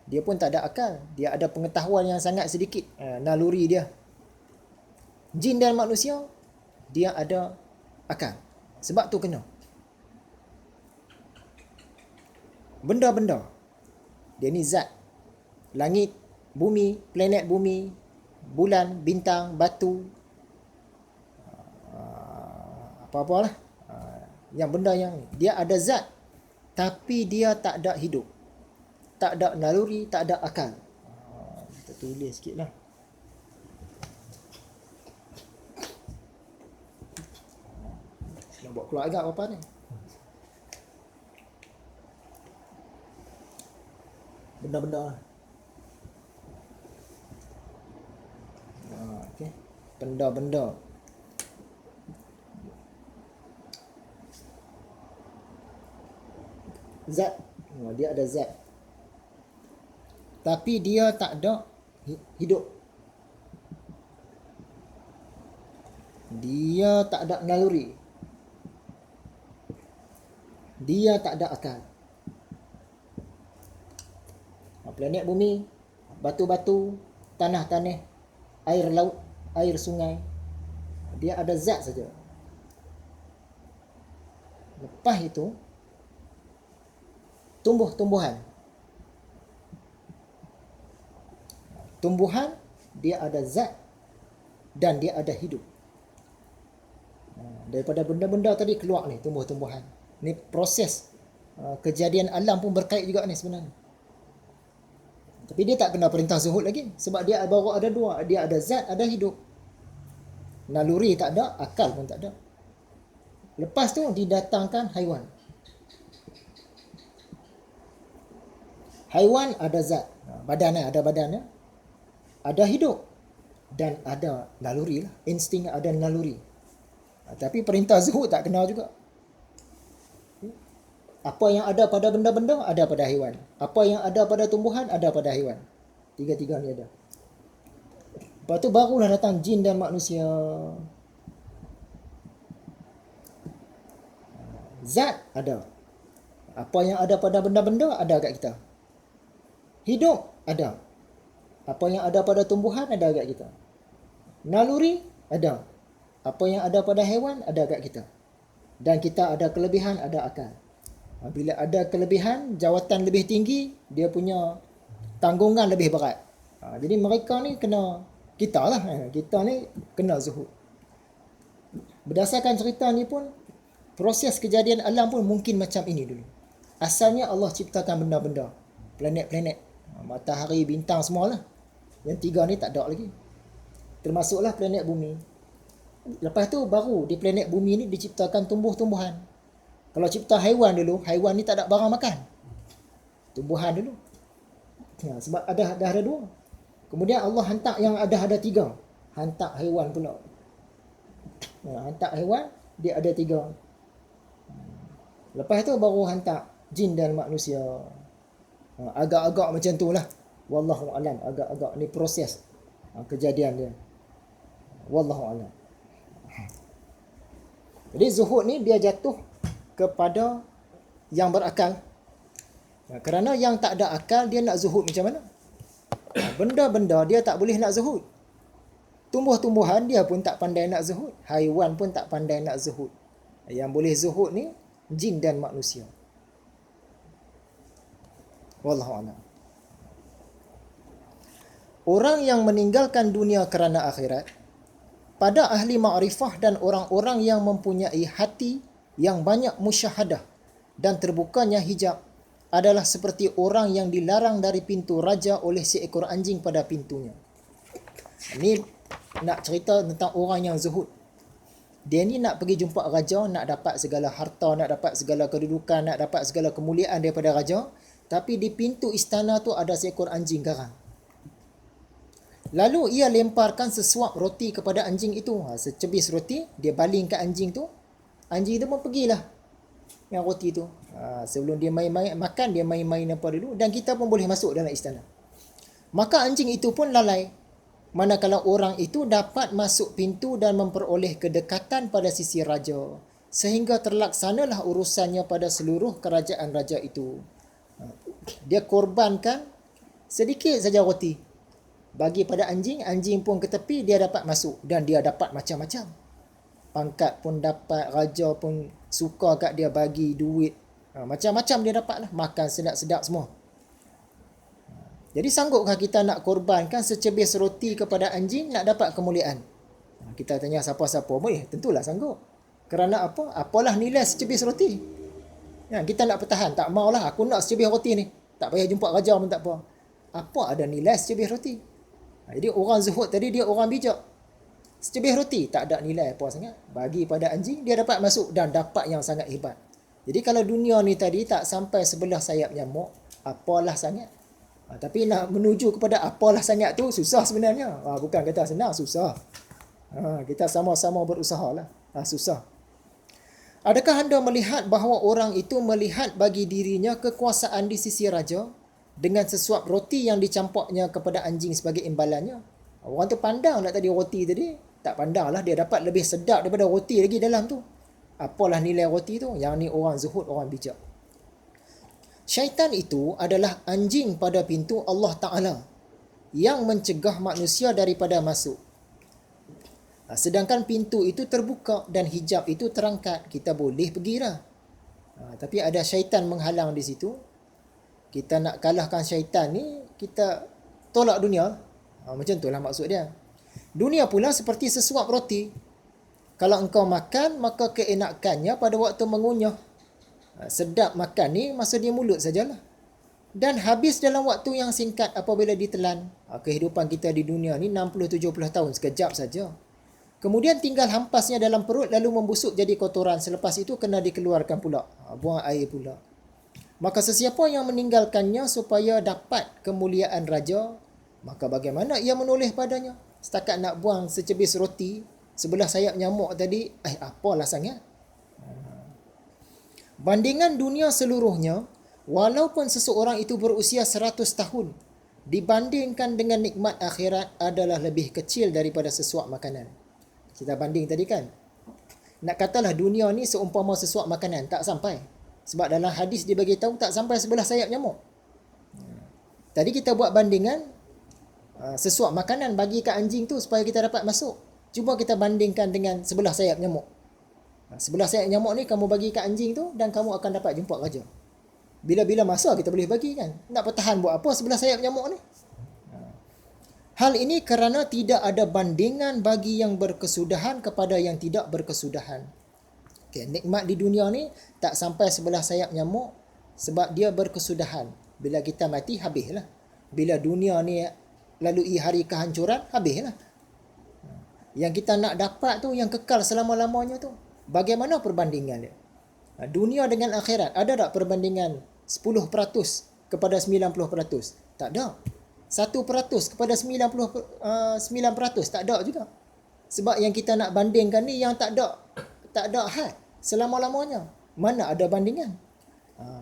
Dia pun tak ada akal. Dia ada pengetahuan yang sangat sedikit. Naluri dia. Jin dan manusia, dia ada akal. Sebab tu kena. Benda-benda. Dia ni zat. Langit, bumi, planet bumi, bulan, bintang, batu. Apa-apalah. Yang benda yang ni. Dia ada zat. Tapi dia tak ada hidup. Tak ada naluri, tak ada akal. Kita tulis sikit lah. Nak buat keluar agak apa ni. Benda-benda lah. Okay. Benda-benda. Zat. Dia ada zat. Tapi dia tak ada hidup. Dia tak ada naluri. Dia tak ada akal. Planet bumi, batu-batu, tanah-tanah, air laut, air sungai. Dia ada zat saja. Lepas itu, tumbuh-tumbuhan. Tumbuhan, dia ada zat dan dia ada hidup. Daripada benda-benda tadi keluar ni, tumbuh-tumbuhan. Ni proses kejadian alam pun berkait juga ni sebenarnya. Tapi dia tak kena perintah zuhud lagi. Sebab dia baru ada dua. Dia ada zat, ada hidup. Naluri tak ada, akal pun tak ada. Lepas tu didatangkan haiwan. Haiwan ada zat. Badannya, ada badannya. Ada hidup. Dan ada naluri lah. Insting ada naluri. Tapi perintah zuhud tak kena juga. Apa yang ada pada benda-benda, ada pada haiwan. Apa yang ada pada tumbuhan, ada pada haiwan. Tiga-tiga ni ada. Lepas tu barulah datang jin dan manusia. Zat ada. Apa yang ada pada benda-benda, ada kat kita. Hidup, ada. Apa yang ada pada tumbuhan, ada kat kita. Naluri, ada. Apa yang ada pada haiwan, ada kat kita. Dan kita ada kelebihan, ada akal. Bila ada kelebihan, jawatan lebih tinggi, dia punya tanggungan lebih berat. Jadi mereka ni kena, kita lah, kita ni kena zuhud. Berdasarkan cerita ni pun, proses kejadian alam pun mungkin macam ini dulu. Asalnya Allah ciptakan benda-benda. Planet-planet, matahari, bintang semualah. Yang tiga ni tak ada lagi. Termasuklah planet bumi. Lepas tu baru di planet bumi ni diciptakan tumbuh-tumbuhan. Kalau cipta haiwan dulu, haiwan ni tak ada barang makan. Tumbuhan dulu. Sebab dah ada dua. Kemudian Allah hantar yang ada tiga. Hantar haiwan pula. Hantar haiwan, dia ada tiga. Lepas tu baru hantar jin dan manusia. Agak-agak macam tu lah. Wallahu alam. Agak-agak ni proses kejadian dia. Wallahu alam. Jadi zuhud ni dia jatuh kepada yang berakal. Kerana yang tak ada akal, dia nak zuhud macam mana? Benda-benda dia tak boleh nak zuhud. Tumbuh-tumbuhan dia pun tak pandai nak zuhud. Haiwan pun tak pandai nak zuhud. Yang boleh zuhud ni jin dan manusia. Wallahu a'lam. Orang yang meninggalkan dunia kerana akhirat, pada ahli ma'rifah dan orang-orang yang mempunyai hati yang banyak musyahadah dan terbukanya hijab, adalah seperti orang yang dilarang dari pintu raja oleh seekor anjing pada pintunya. Ini nak cerita tentang orang yang zuhud. Dia ni nak pergi jumpa raja, nak dapat segala harta, nak dapat segala kedudukan, nak dapat segala kemuliaan daripada raja. Tapi di pintu istana tu ada seekor anjing garang. Lalu ia lemparkan sesuap roti kepada anjing itu. Secebis roti, dia baling ke anjing tu. Anjing tu pun pergilah yang roti tu. Sebelum dia main-main makan, dia main-main apa dulu. Dan kita pun boleh masuk dalam istana. Maka anjing itu pun lalai. Manakala orang itu dapat masuk pintu dan memperoleh kedekatan pada sisi raja. Sehingga terlaksanalah urusannya pada seluruh kerajaan raja itu. Dia korbankan Sedikit saja roti. Bagi pada anjing, anjing pun ke tepi, dia dapat masuk. Dan dia dapat macam-macam. Pangkat pun dapat, raja pun suka kat dia bagi duit. Macam-macam dia dapat lah. Makan sedap-sedap semua. Jadi sanggupkah kita nak korbankan secebis roti kepada anjing nak dapat kemuliaan? Kita tanya siapa-siapa, boleh? Tentulah sanggup. Kerana apa? Apalah nilai secebis roti? Kita nak pertahan. Tak maulah, aku nak secebis roti ni. Tak payah jumpa raja pun tak apa. Apa ada nilai secebis roti? Jadi orang zuhud tadi dia orang bijak. Secebis roti tak ada nilai apa sangat. Bagi pada anjing dia dapat masuk dan dapat yang sangat hebat. Jadi kalau dunia ni tadi tak sampai sebelah sayap nyamuk, apalah sangat. Tapi nak menuju kepada apalah sangat tu susah sebenarnya. Bukan kata senang, susah. Kita sama-sama berusaha lah. Susah. Adakah anda melihat bahawa orang itu melihat bagi dirinya kekuasaan di sisi raja dengan sesuap roti yang dicampaknya kepada anjing sebagai imbalannya? Orang tu pandang nak tadi roti tadi. Tak pandang lah, dia dapat lebih sedap daripada roti lagi dalam tu. Apalah nilai roti tu? Yang ni orang zuhud, orang bijak. Syaitan itu adalah anjing pada pintu Allah Ta'ala yang mencegah manusia daripada masuk. Sedangkan pintu itu terbuka dan hijab itu terangkat. Kita boleh pergilah. Tapi ada syaitan menghalang di situ. Kita nak kalahkan syaitan ni, kita tolak dunia. Macam itulah maksud dia. Dunia pula seperti sesuap roti. Kalau engkau makan, maka keenakannya pada waktu mengunyah. Sedap makan ni masa di mulut sajalah. Dan habis dalam waktu yang singkat apabila ditelan. Kehidupan kita di dunia ni 60-70 tahun, sekejap saja. Kemudian tinggal hampasnya dalam perut lalu membusuk jadi kotoran. Selepas itu kena dikeluarkan pula. Buang air pula. Maka sesiapa yang meninggalkannya supaya dapat kemuliaan raja, maka bagaimana ia menoleh padanya? Setakat nak buang secebis roti sebelah sayap nyamuk tadi, apalah sangat. Bandingan dunia seluruhnya, walaupun seseorang itu berusia 100 tahun, dibandingkan dengan nikmat akhirat adalah lebih kecil daripada sesuap makanan. Kita banding tadi kan. Nak katalah dunia ni seumpama sesuap makanan, tak sampai. Sebab dalam hadis dia bagi tahu tak sampai sebelah sayap nyamuk. Tadi kita buat bandingan, sesuap makanan bagi ke anjing tu supaya kita dapat masuk. Cuba kita bandingkan dengan sebelah sayap nyamuk. Sebelah sayap nyamuk ni kamu bagi ke anjing tu dan kamu akan dapat jumpa raja. Bila-bila masa kita boleh bagi kan. Nak bertahan buat apa sebelah sayap nyamuk ni? Hal ini kerana tidak ada bandingan bagi yang berkesudahan kepada yang tidak berkesudahan. Nikmat di dunia ni tak sampai sebelah sayap nyamuk sebab dia berkesudahan. Bila kita mati, habislah. Bila dunia ni lalui hari kehancuran, habislah. Yang kita nak dapat tu, yang kekal selama-lamanya tu, bagaimana perbandingan dia? Dunia dengan akhirat, ada tak perbandingan 10% kepada 90%? Tak ada. 1% kepada 99%, tak ada juga. Sebab yang kita nak bandingkan ni yang tak ada had selama-lamanya. Mana ada bandingan?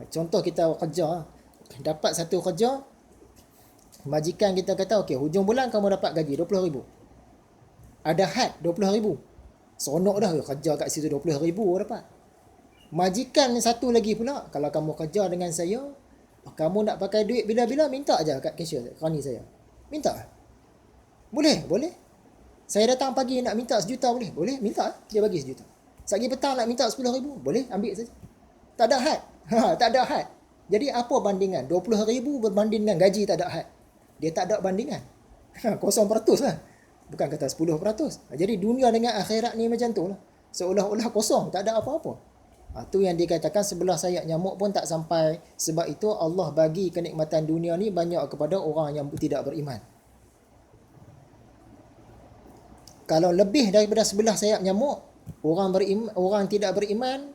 Contoh kita kerja, dapat satu kerja, majikan kita kata, okey, hujung bulan kamu dapat gaji 20,000. Ada had 20,000. Seronok dah kerja kat situ 20,000 dapat. Majikan satu lagi pula, kalau kamu kerja dengan saya, kamu nak pakai duit bila-bila, minta aja kat cashier, krani saya. Minta. Boleh? Saya datang pagi nak minta 1 juta, boleh? Boleh, minta. Dia bagi 1 juta. Sagi petang nak minta 10,000, boleh? Ambil saja. Tak ada had. Tak ada had. Jadi apa bandingan? 20,000 berbanding dengan gaji tak ada had. Dia tak ada bandingan. 0% lah. Bukan kata 10%. Jadi dunia dengan akhirat ni macam tu lah. Seolah-olah kosong, tak ada apa-apa. Tu yang dikatakan sebelah sayap nyamuk pun tak sampai. Sebab itu Allah bagi kenikmatan dunia ni banyak kepada orang yang tidak beriman. Kalau lebih daripada sebelah sayap nyamuk, orang tidak beriman,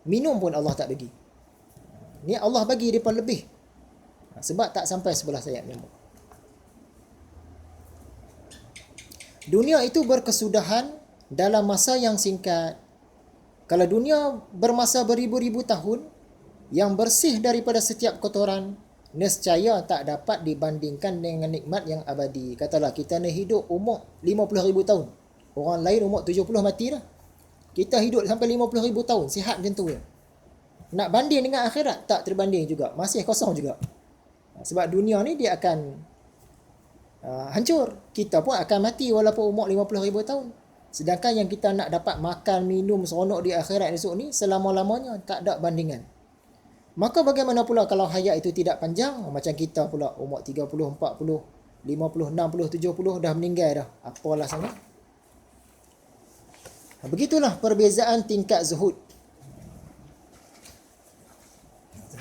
minum pun Allah tak bagi. Ni Allah bagi depan lebih. Sebab tak sampai sebelah sayap nyamuk. Dunia itu berkesudahan dalam masa yang singkat. Kalau dunia bermasa beribu-ribu tahun, yang bersih daripada setiap kotoran, nescaya tak dapat dibandingkan dengan nikmat yang abadi. Katalah kita ni hidup umur 50,000 tahun. Orang lain umur 70 mati dah. Kita hidup sampai 50,000 tahun, sihat macam tu ya. Nak banding dengan akhirat, tak terbanding juga. Masih kosong juga. Sebab dunia ni dia akan hancur. Kita pun akan mati walaupun umur 50,000 tahun. Sedangkan yang kita nak dapat makan, minum, seronok di akhirat esok ni selama-lamanya tak ada bandingan. Maka bagaimana pula kalau hayat itu tidak panjang? Macam kita pula umur 30, 40, 50, 60, 70 dah meninggal dah. Apalah sangat. Begitulah perbezaan tingkat zuhud.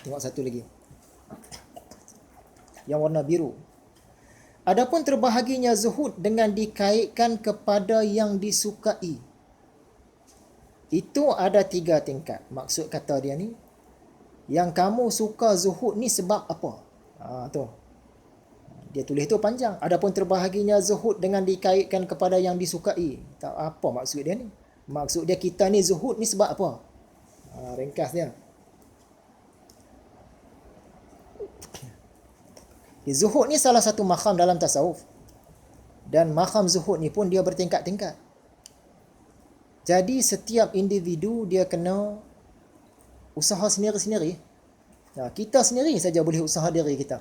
Tengok satu lagi. Yang warna biru. Adapun terbahaginya zuhud dengan dikaitkan kepada yang disukai. Itu ada 3 tingkat. Maksud kata dia ni, yang kamu suka zuhud ni sebab apa? Tu. Dia tulis tu panjang. Adapun terbahaginya zuhud dengan dikaitkan kepada yang disukai. Tak apa maksud dia ni? Maksud dia kita ni zuhud ni sebab apa? Ringkas dia. Zuhud ni salah satu maqam dalam tasawuf. Dan maqam zuhud ni pun dia bertingkat-tingkat. Jadi setiap individu dia kena usaha sendiri-sendiri. Kita sendiri saja boleh usaha diri kita.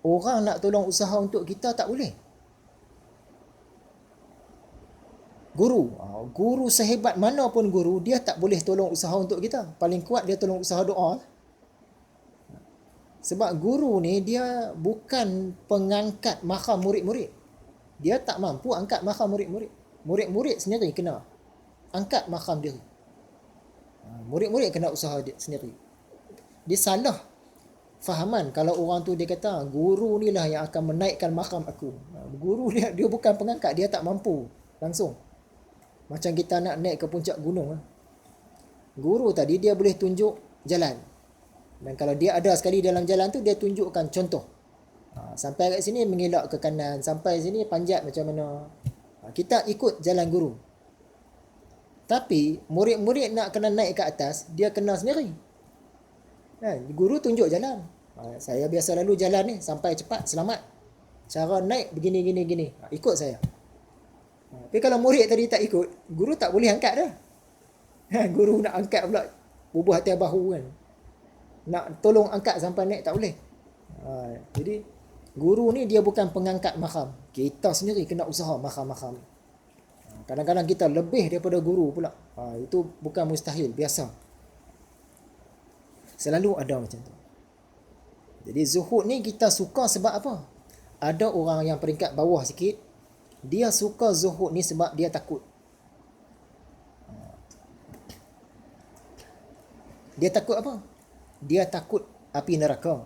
Orang nak tolong usaha untuk kita tak boleh. Guru sehebat mana pun guru, dia tak boleh tolong usaha untuk kita. Paling kuat dia tolong usaha doa. Sebab guru ni dia bukan pengangkat maqam murid-murid. Dia tak mampu angkat maqam murid-murid. Murid-murid sendiri kena angkat maqam diri. Murid-murid kena usaha sendiri. Dia salah fahaman kalau orang tu dia kata guru ni lah yang akan menaikkan maqam aku. Guru dia bukan pengangkat, dia tak mampu langsung. Macam kita nak naik ke puncak gunung. Guru tadi dia boleh tunjuk jalan. Dan kalau dia ada sekali dalam jalan tu, dia tunjukkan contoh. Sampai kat sini mengelak ke kanan, sampai sini panjat macam mana. Kita ikut jalan guru. Tapi murid-murid nak kena naik ke atas, dia kena sendiri. Guru tunjuk jalan. Saya biasa lalu jalan ni sampai cepat, selamat. Cara naik begini. Ikut saya. Tapi kalau murid tadi tak ikut, guru tak boleh angkat dah. Guru nak angkat pula bubuh atas bahu kan. Nak tolong angkat sampai naik tak boleh. Jadi guru ni dia bukan pengangkat maqam. Kita sendiri kena usaha maqam-maqam. Kadang-kadang kita lebih daripada guru pula. Itu bukan mustahil, biasa. Selalu ada macam tu. Jadi zuhud ni kita suka sebab apa? Ada orang yang peringkat bawah sikit, dia suka zuhud ni sebab dia takut. Dia takut apa? Dia takut api neraka.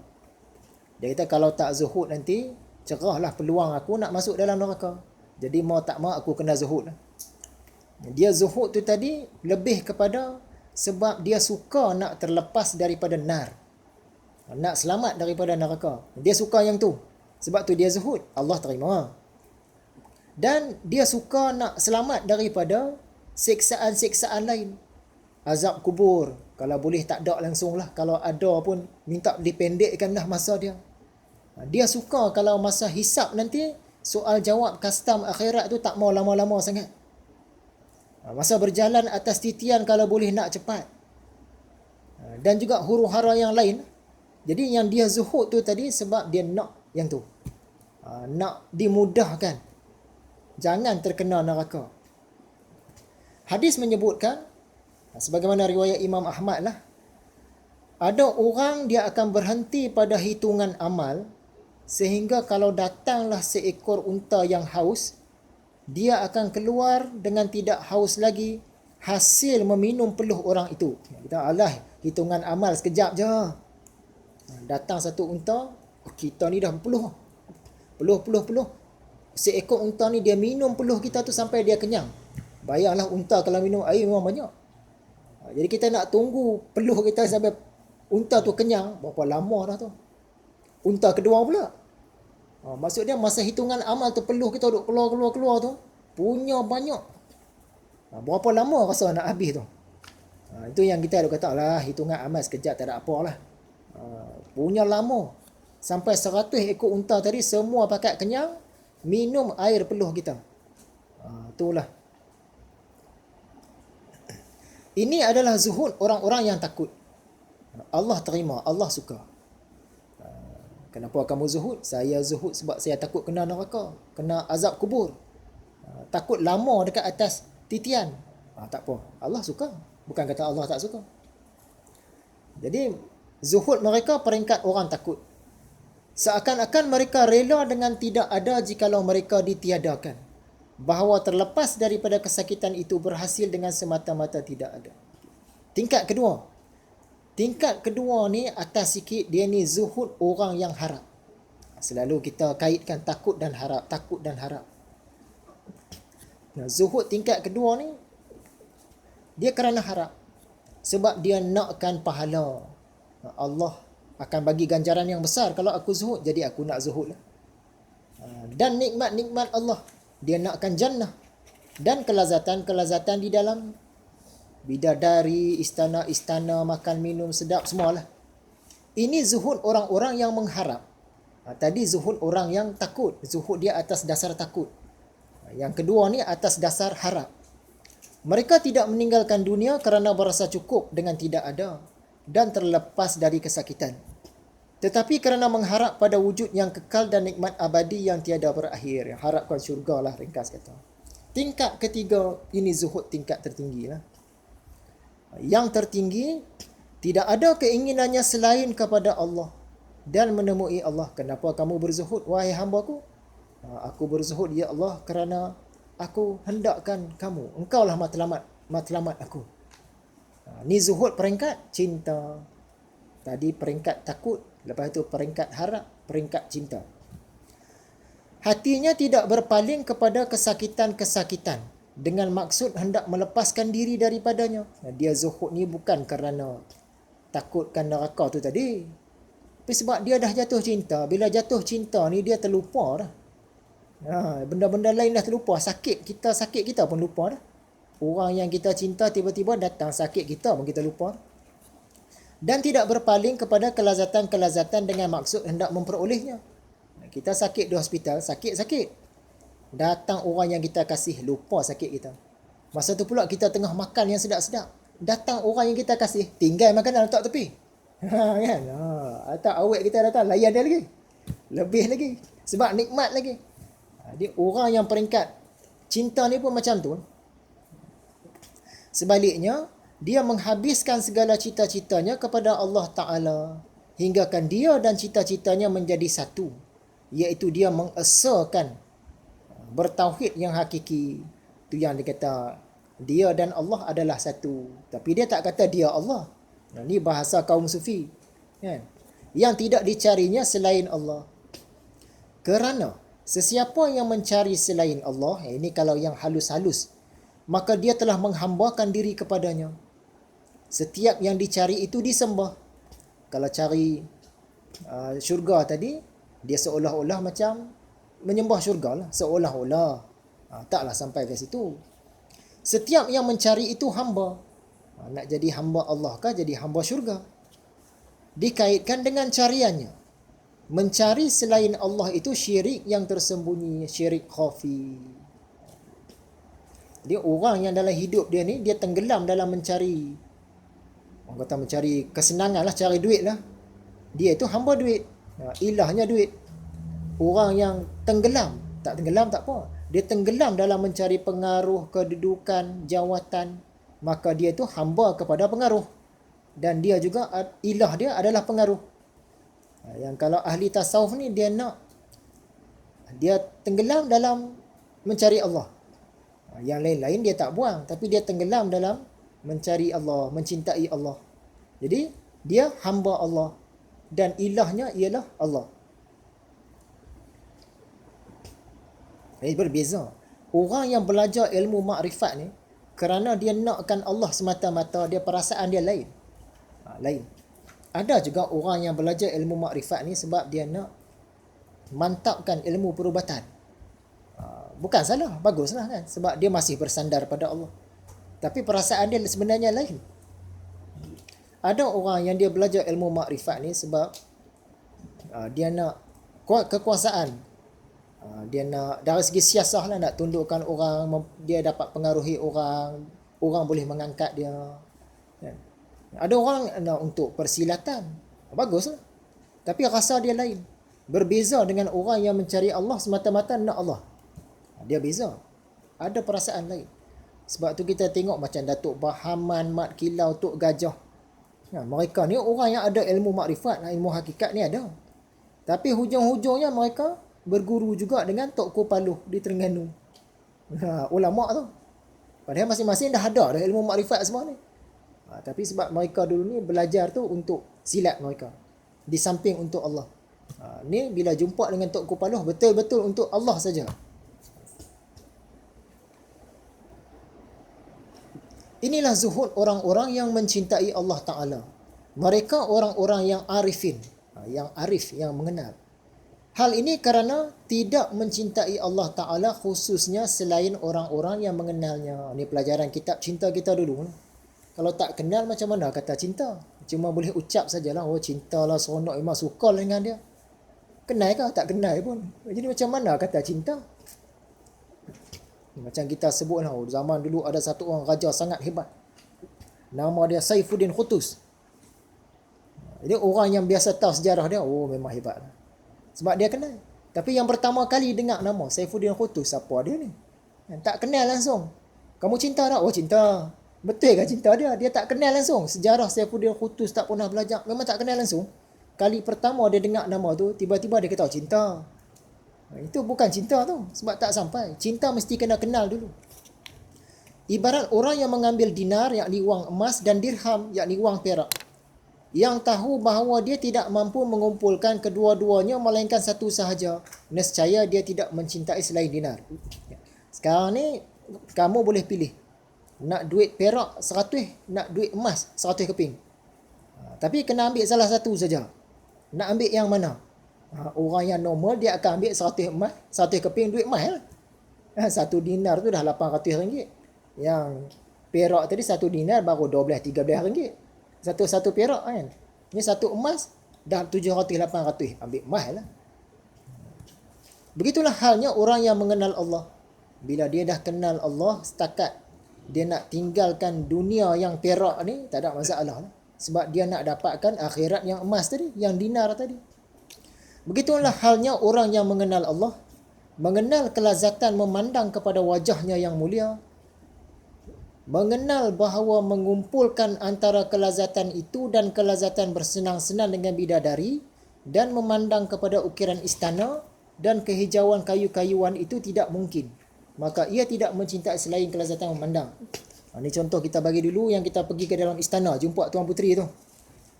Dia kata kalau tak zuhud nanti, cerahlah peluang aku nak masuk dalam neraka. Jadi mau tak mau aku kena zuhud lah. Dia zuhud tu tadi lebih kepada sebab dia suka nak terlepas daripada nar. Nak selamat daripada neraka. Dia suka yang tu. Sebab tu dia zuhud. Allah terima. Dan dia suka nak selamat daripada siksaan-siksaan lain. Azab kubur. Kalau boleh tak ada langsung lah. Kalau ada pun minta dipendekkan lah masa dia. Dia suka kalau masa hisap nanti, soal jawab custom akhirat tu tak mau lama-lama sangat. Masa berjalan atas titian kalau boleh nak cepat. Dan juga huru-hara yang lain. Jadi yang dia zuhud tu tadi sebab dia nak yang tu. Nak dimudahkan. Jangan terkena neraka. Hadis menyebutkan, sebagaimana riwayat Imam Ahmad lah, ada orang dia akan berhenti pada hitungan amal, sehingga kalau datanglah seekor unta yang haus, dia akan keluar dengan tidak haus lagi, hasil meminum peluh orang itu. Kita alah, hitungan amal sekejap je. Datang satu unta, kita ni dah peluh. Peluh. Seekor unta ni dia minum peluh kita tu sampai dia kenyang. Bayanglah unta kalau minum air memang banyak. Jadi kita nak tunggu peluh kita sampai unta tu kenyang, berapa lama dah tu. Unta kedua pula. Maksud dia masa hitungan amal tu peluh kita duk keluar tu, punya banyak. Berapa lama rasa nak habis tu. Itu yang kita ada kata lah, hitungan amal sekejap tak ada apalah. Punya lama. Sampai 100 ekor unta tadi semua pakat kenyang, minum air peluh kita. Itulah. Ini adalah zuhud orang-orang yang takut. Allah terima, Allah suka. Kenapa kamu zuhud? Saya zuhud sebab saya takut kena neraka, kena azab kubur. Takut lama dekat atas titian. Tak apa. Allah suka. Bukan kata Allah tak suka. Jadi zuhud mereka peringkat orang takut. Seakan-akan mereka rela dengan tidak ada jikalau mereka ditiadakan. Bahawa terlepas daripada kesakitan itu berhasil dengan semata-mata tidak ada. Tingkat kedua. Tingkat kedua ni atas sikit, dia ni zuhud orang yang harap. Selalu kita kaitkan takut dan harap, takut dan harap. Nah, zuhud tingkat kedua ni, dia kerana harap. Sebab dia nakkan pahala. Allah akan bagi ganjaran yang besar kalau aku zuhud, jadi aku nak zuhud lah. Dan nikmat-nikmat Allah, dia nakkan jannah. Dan kelazatan-kelazatan di dalam bidadari, istana-istana, makan minum sedap, semualah. Ini zuhud orang-orang yang mengharap. Tadi zuhud orang yang takut. Zuhud dia atas dasar takut. Yang kedua ni atas dasar harap. Mereka tidak meninggalkan dunia kerana berasa cukup dengan tidak ada dan terlepas dari kesakitan. Tetapi kerana mengharap pada wujud yang kekal dan nikmat abadi yang tiada berakhir. Harapkan syurga lah, ringkas kata. Tingkat ketiga, ini zuhud tingkat tertinggi lah. Yang tertinggi, tidak ada keinginannya selain kepada Allah dan menemui Allah. Kenapa kamu berzuhud, wahai hamba-Ku? Aku berzuhud, ya Allah, kerana aku hendakkan kamu. Engkaulah matlamat aku. Ni zuhud peringkat cinta. Tadi peringkat takut. Lepas itu peringkat harap, peringkat cinta. Hatinya tidak berpaling kepada kesakitan-kesakitan dengan maksud hendak melepaskan diri daripadanya. Dia zuhud ni bukan kerana takutkan neraka tu tadi. Tapi sebab dia dah jatuh cinta. Bila jatuh cinta ni dia terlupa dah. Benda-benda lain dah terlupa. Sakit kita pun lupa dah. Orang yang kita cinta tiba-tiba datang sakit kita pun kita lupa. Dan tidak berpaling kepada kelazatan-kelazatan dengan maksud hendak memperolehnya. Kita sakit di hospital, sakit-sakit. Datang orang yang kita kasih, lupa sakit kita. Masa tu pula kita tengah makan yang sedap-sedap. Datang orang yang kita kasih, tinggal makanan letak tepi. Kan? Atau awet kita datang, layan dia lagi. Lebih lagi. Sebab nikmat lagi. Dia orang yang peringkat cinta ni pun macam tu. Sebaliknya, dia menghabiskan segala cita-citanya kepada Allah Ta'ala. Hinggakan dia dan cita-citanya menjadi satu. Iaitu dia mengesahkan bertauhid yang hakiki. Itu yang dia kata, dia dan Allah adalah satu. Tapi dia tak kata dia Allah. Ini bahasa kaum sufi. Kan? Yang tidak dicarinya selain Allah. Kerana sesiapa yang mencari selain Allah, ini kalau yang halus-halus, maka dia telah menghambakan diri kepadanya. Setiap yang dicari itu disembah. Kalau cari syurga tadi, dia seolah-olah macam menyembah syurga lah. Seolah-olah. Taklah sampai ke situ. Setiap yang mencari itu hamba. Nak jadi hamba Allah kah, jadi hamba syurga. Dikaitkan dengan cariannya. Mencari selain Allah itu syirik yang tersembunyi, syirik khafi. Dia orang yang dalam hidup dia ni, dia tenggelam dalam mencari, orang kata mencari kesenangan lah, cari duit lah. Dia itu hamba duit. Ilahnya duit. Orang yang tenggelam, tak tenggelam tak apa. Dia tenggelam dalam mencari pengaruh, kedudukan, jawatan. Maka dia itu hamba kepada pengaruh. Dan dia juga, ilah dia adalah pengaruh. Yang kalau ahli tasawuf ni, dia tenggelam dalam mencari Allah. Yang lain-lain dia tak buang. Tapi dia tenggelam dalam mencari Allah, mencintai Allah. Jadi, dia hamba Allah. Dan ilahnya ialah Allah. Ini berbeza. Orang yang belajar ilmu makrifat ni, kerana dia nakkan Allah semata-mata, dia perasaan dia lain. Lain. Ada juga orang yang belajar ilmu makrifat ni sebab dia nak mantapkan ilmu perubatan. Bukan salah, baguslah kan. Sebab dia masih bersandar pada Allah. Tapi perasaan dia sebenarnya lain. Ada orang yang dia belajar ilmu makrifat ni sebab dia nak kekuasaan. Dia nak dari segi siasah lah, nak tundukkan orang, dia dapat pengaruhi orang, orang boleh mengangkat dia. Ada orang nak untuk persilatan. Baguslah. Tapi rasa dia lain. Berbeza dengan orang yang mencari Allah semata-mata nak Allah. Dia beza. Ada perasaan lain. Sebab tu kita tengok macam Datuk Bahaman, Mat Kilau, Tok Gajah. Mereka ni orang yang ada ilmu makrifat, ilmu hakikat ni ada. Tapi hujung-hujungnya mereka berguru juga dengan Tok Kopaluh di Terengganu. Ulama tu. Padahal masing-masing dah ada ilmu makrifat semua ni. Tapi sebab mereka dulu ni belajar tu untuk silat mereka. Di samping untuk Allah. Ni bila jumpa dengan Tok Kopaluh betul-betul untuk Allah saja. Inilah zuhud orang-orang yang mencintai Allah Ta'ala. Mereka orang-orang yang arifin. Yang arif, yang mengenal. Hal ini kerana tidak mencintai Allah Ta'ala khususnya selain orang-orang yang mengenalnya. Ini pelajaran kitab cinta kita dulu. Kalau tak kenal macam mana kata cinta? Cuma boleh ucap sajalah. Oh cintalah, seronok, memang suka dengan dia. Kenal ke? Tak kenal pun. Jadi macam mana kata cinta? Macam kita sebut lah, zaman dulu ada satu orang raja sangat hebat. Nama dia Saifuddin Qutuz. Jadi orang yang biasa tahu sejarah dia, oh memang hebat. Sebab dia kenal. Tapi yang pertama kali dengar nama Saifuddin Qutuz, siapa dia ni? Tak kenal langsung. Kamu cinta tak? Oh cinta. Betul ke cinta dia? Dia tak kenal langsung. Sejarah Saifuddin Qutuz tak pernah belajar. Memang tak kenal langsung. Kali pertama dia dengar nama tu, tiba-tiba dia kata cinta. Itu bukan cinta tu. Sebab tak sampai. Cinta mesti kena kenal dulu. Ibarat orang yang mengambil dinar, yakni wang emas, dan dirham, yakni wang perak. Yang tahu bahawa dia tidak mampu mengumpulkan kedua-duanya melainkan satu sahaja. Nescaya dia tidak mencintai selain dinar. Sekarang ni, kamu boleh pilih. Nak duit perak 100, nak duit emas 100 keping. Tapi kena ambil salah satu saja. Nak ambil yang mana? Orang yang normal dia akan ambil 100 emas, 100 keping duit emas lah. 1 dinar tu dah RM800. Yang perak tadi 1 dinar baru RM12-13. Satu perak kan. Ni 1 emas dah RM700-800. Ambil emas lah. Begitulah halnya orang yang mengenal Allah. Bila dia dah kenal Allah, setakat dia nak tinggalkan dunia yang perak ni, tak ada masalah lah. Sebab dia nak dapatkan akhirat yang emas tadi, yang dinar tadi. Begitulah halnya orang yang mengenal Allah, mengenal kelazatan memandang kepada wajahnya yang mulia, mengenal bahawa mengumpulkan antara kelazatan itu dan kelazatan bersenang-senang dengan bidadari, dan memandang kepada ukiran istana dan kehijauan kayu-kayuan itu tidak mungkin. Maka ia tidak mencintai selain kelazatan memandang. Ini contoh kita bagi dulu yang kita pergi ke dalam istana, jumpa Tuan Puteri tu.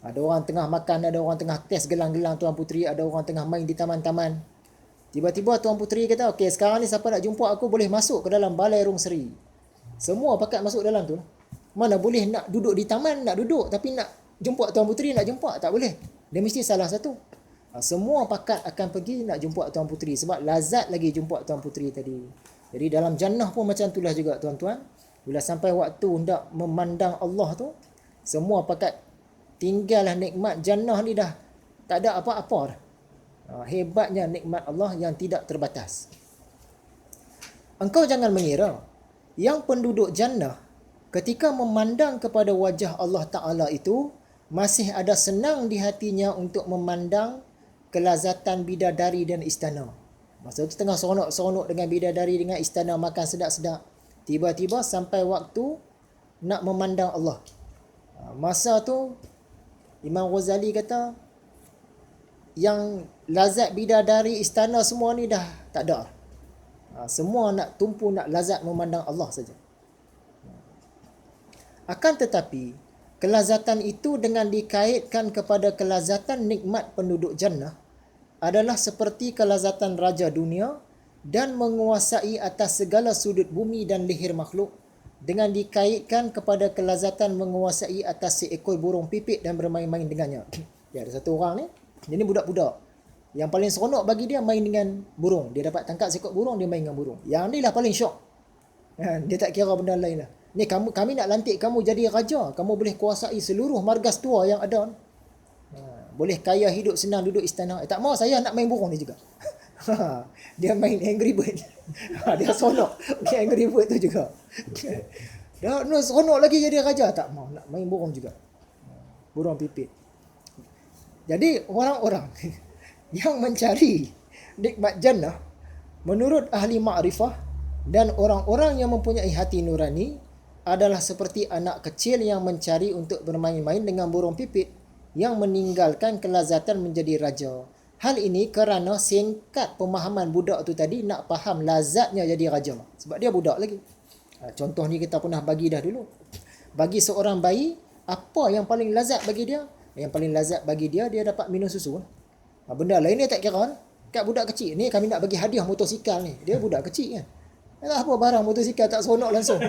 Ada orang tengah makan, ada orang tengah test gelang-gelang Tuan Puteri, ada orang tengah main di taman-taman. Tiba-tiba Tuan Puteri kata, okey sekarang ni siapa nak jumpa aku boleh masuk ke dalam balai Rung Seri. Semua pakat masuk dalam tu. Mana boleh nak duduk di taman, nak duduk. Tapi nak jumpa Tuan Puteri, nak jumpa, tak boleh. Dia mesti salah satu. Semua pakat akan pergi nak jumpa Tuan Puteri. Sebab lazat lagi jumpa Tuan Puteri tadi. Jadi dalam jannah pun macam itulah juga tuan-tuan. Bila sampai waktu hendak memandang Allah tu, semua pakat tinggallah nikmat jannah ni dah tak ada apa-apa dah. Hebatnya nikmat Allah yang tidak terbatas. Engkau jangan mengira yang penduduk jannah ketika memandang kepada wajah Allah Ta'ala itu masih ada senang di hatinya untuk memandang kelazatan bidadari dan istana. Masa tu tengah seronok-seronok dengan bidadari, dengan istana, makan sedap-sedap. Tiba-tiba sampai waktu nak memandang Allah. Masa tu Imam Ghazali kata yang lazat bidadari, istana semua ni dah tak ada. Semua nak tumpu, nak lazat memandang Allah saja. Akan tetapi kelazatan itu dengan dikaitkan kepada kelazatan nikmat penduduk jannah adalah seperti kelazatan raja dunia dan menguasai atas segala sudut bumi dan leher makhluk dengan dikaitkan kepada kelazatan menguasai atas seekor burung pipit dan bermain-main dengannya. Ya, ada satu orang ni, dia ni budak-budak. Yang paling seronok bagi dia main dengan burung. Dia dapat tangkap seekor burung, dia main dengan burung. Yang ni lah paling syok. Dia tak kira benda lain lah. Ni kami nak lantik kamu jadi raja. Kamu boleh kuasai seluruh margas tua yang ada. Boleh kaya hidup senang duduk istana. Tak mau, saya nak main burung ni juga. Dia main Angry Bird. Dia seronok main Angry Bird tu juga. Dah seronok lagi jadi raja. Tak mau, nak main burung juga. Burung pipit. Jadi orang-orang yang mencari nikmat jannah menurut ahli ma'rifah dan orang-orang yang mempunyai hati nurani adalah seperti anak kecil yang mencari untuk bermain-main dengan burung pipit yang meninggalkan kelazatan menjadi raja. Hal ini kerana singkat pemahaman budak tu tadi nak faham lazatnya jadi raja. Sebab dia budak lagi. Contoh ni kita pernah bagi dah dulu. Bagi seorang bayi, apa yang paling lazat bagi dia? Yang paling lazat bagi dia, dia dapat minum susu. Benda lain dia tak kira. Kat budak kecil ni kami nak bagi hadiah motosikal ni. Dia budak kecil kan. Tak apa barang motosikal tak seronok langsung.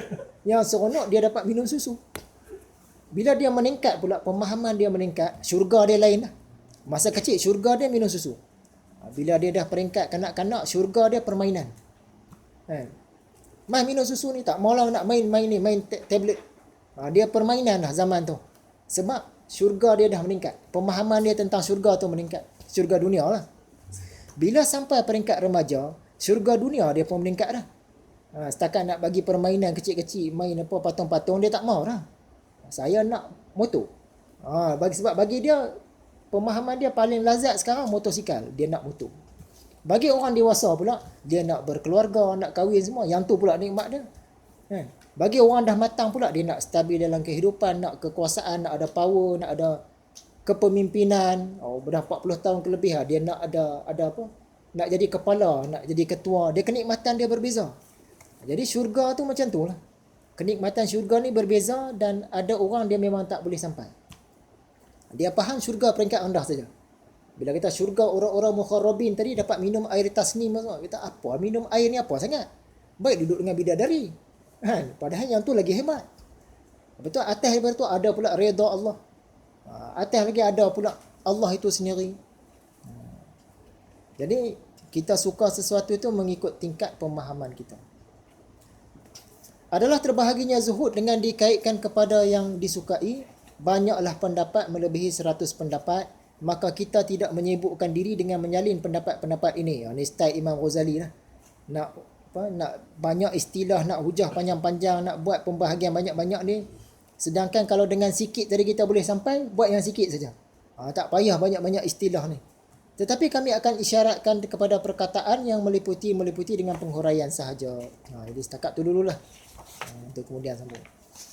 Yang seronok dia dapat minum susu. Bila dia meningkat pula, pemahaman dia meningkat, syurga dia lain lah. Masa kecil, syurga dia minum susu. Bila dia dah peringkat kanak-kanak, syurga dia permainan. Mai minum susu ni tak maulah nak main ni, main tablet. Dia permainan lah zaman tu. Sebab syurga dia dah meningkat. Pemahaman dia tentang syurga tu meningkat. Syurga dunia lah. Bila sampai peringkat remaja, syurga dunia dia pun meningkat dah. Setakat nak bagi permainan kecil-kecil, main apa patung-patung, dia tak mau dah. Saya nak motor. Sebab bagi dia, pemahaman dia paling lazat sekarang motosikal. Dia nak motor. Bagi orang dewasa pula, dia nak berkeluarga, nak kahwin semua. Yang tu pula nikmat dia. Bagi orang dah matang pula, dia nak stabil dalam kehidupan, nak kekuasaan, nak ada power, nak ada kepemimpinan. Dah 40 tahun kelebih lah. Dia nak ada apa? Nak jadi kepala, nak jadi ketua. Dia kenikmatan dia berbeza. Jadi syurga tu macam tu lah. Kenikmatan syurga ni berbeza dan ada orang dia memang tak boleh sampai. Dia faham syurga peringkat rendah saja. Bila kita syurga orang-orang mukharrabin tadi dapat minum air tasnim semua. Kita apa? Minum air ni apa sangat? Baik duduk dengan bidadari. Padahal yang tu lagi hebat. Betul, atas daripada tu ada pula redha Allah. Atas lagi ada pula Allah itu sendiri. Jadi kita suka sesuatu itu mengikut tingkat pemahaman kita. Adalah terbahaginya zuhud dengan dikaitkan kepada yang disukai. Banyaklah pendapat melebihi 100 pendapat. Maka kita tidak menyibukkan diri dengan menyalin pendapat-pendapat ini. Ini style Imam Ghazali lah. Nak banyak istilah, nak hujah panjang-panjang, nak buat pembahagian banyak-banyak ni. Sedangkan kalau dengan sikit tadi kita boleh sampai, buat yang sikit saja. Tak payah banyak-banyak istilah ni. Tetapi kami akan isyaratkan kepada perkataan yang meliputi dengan penghuraian sahaja. Jadi setakat tu dululah. Untuk kemudian sambung.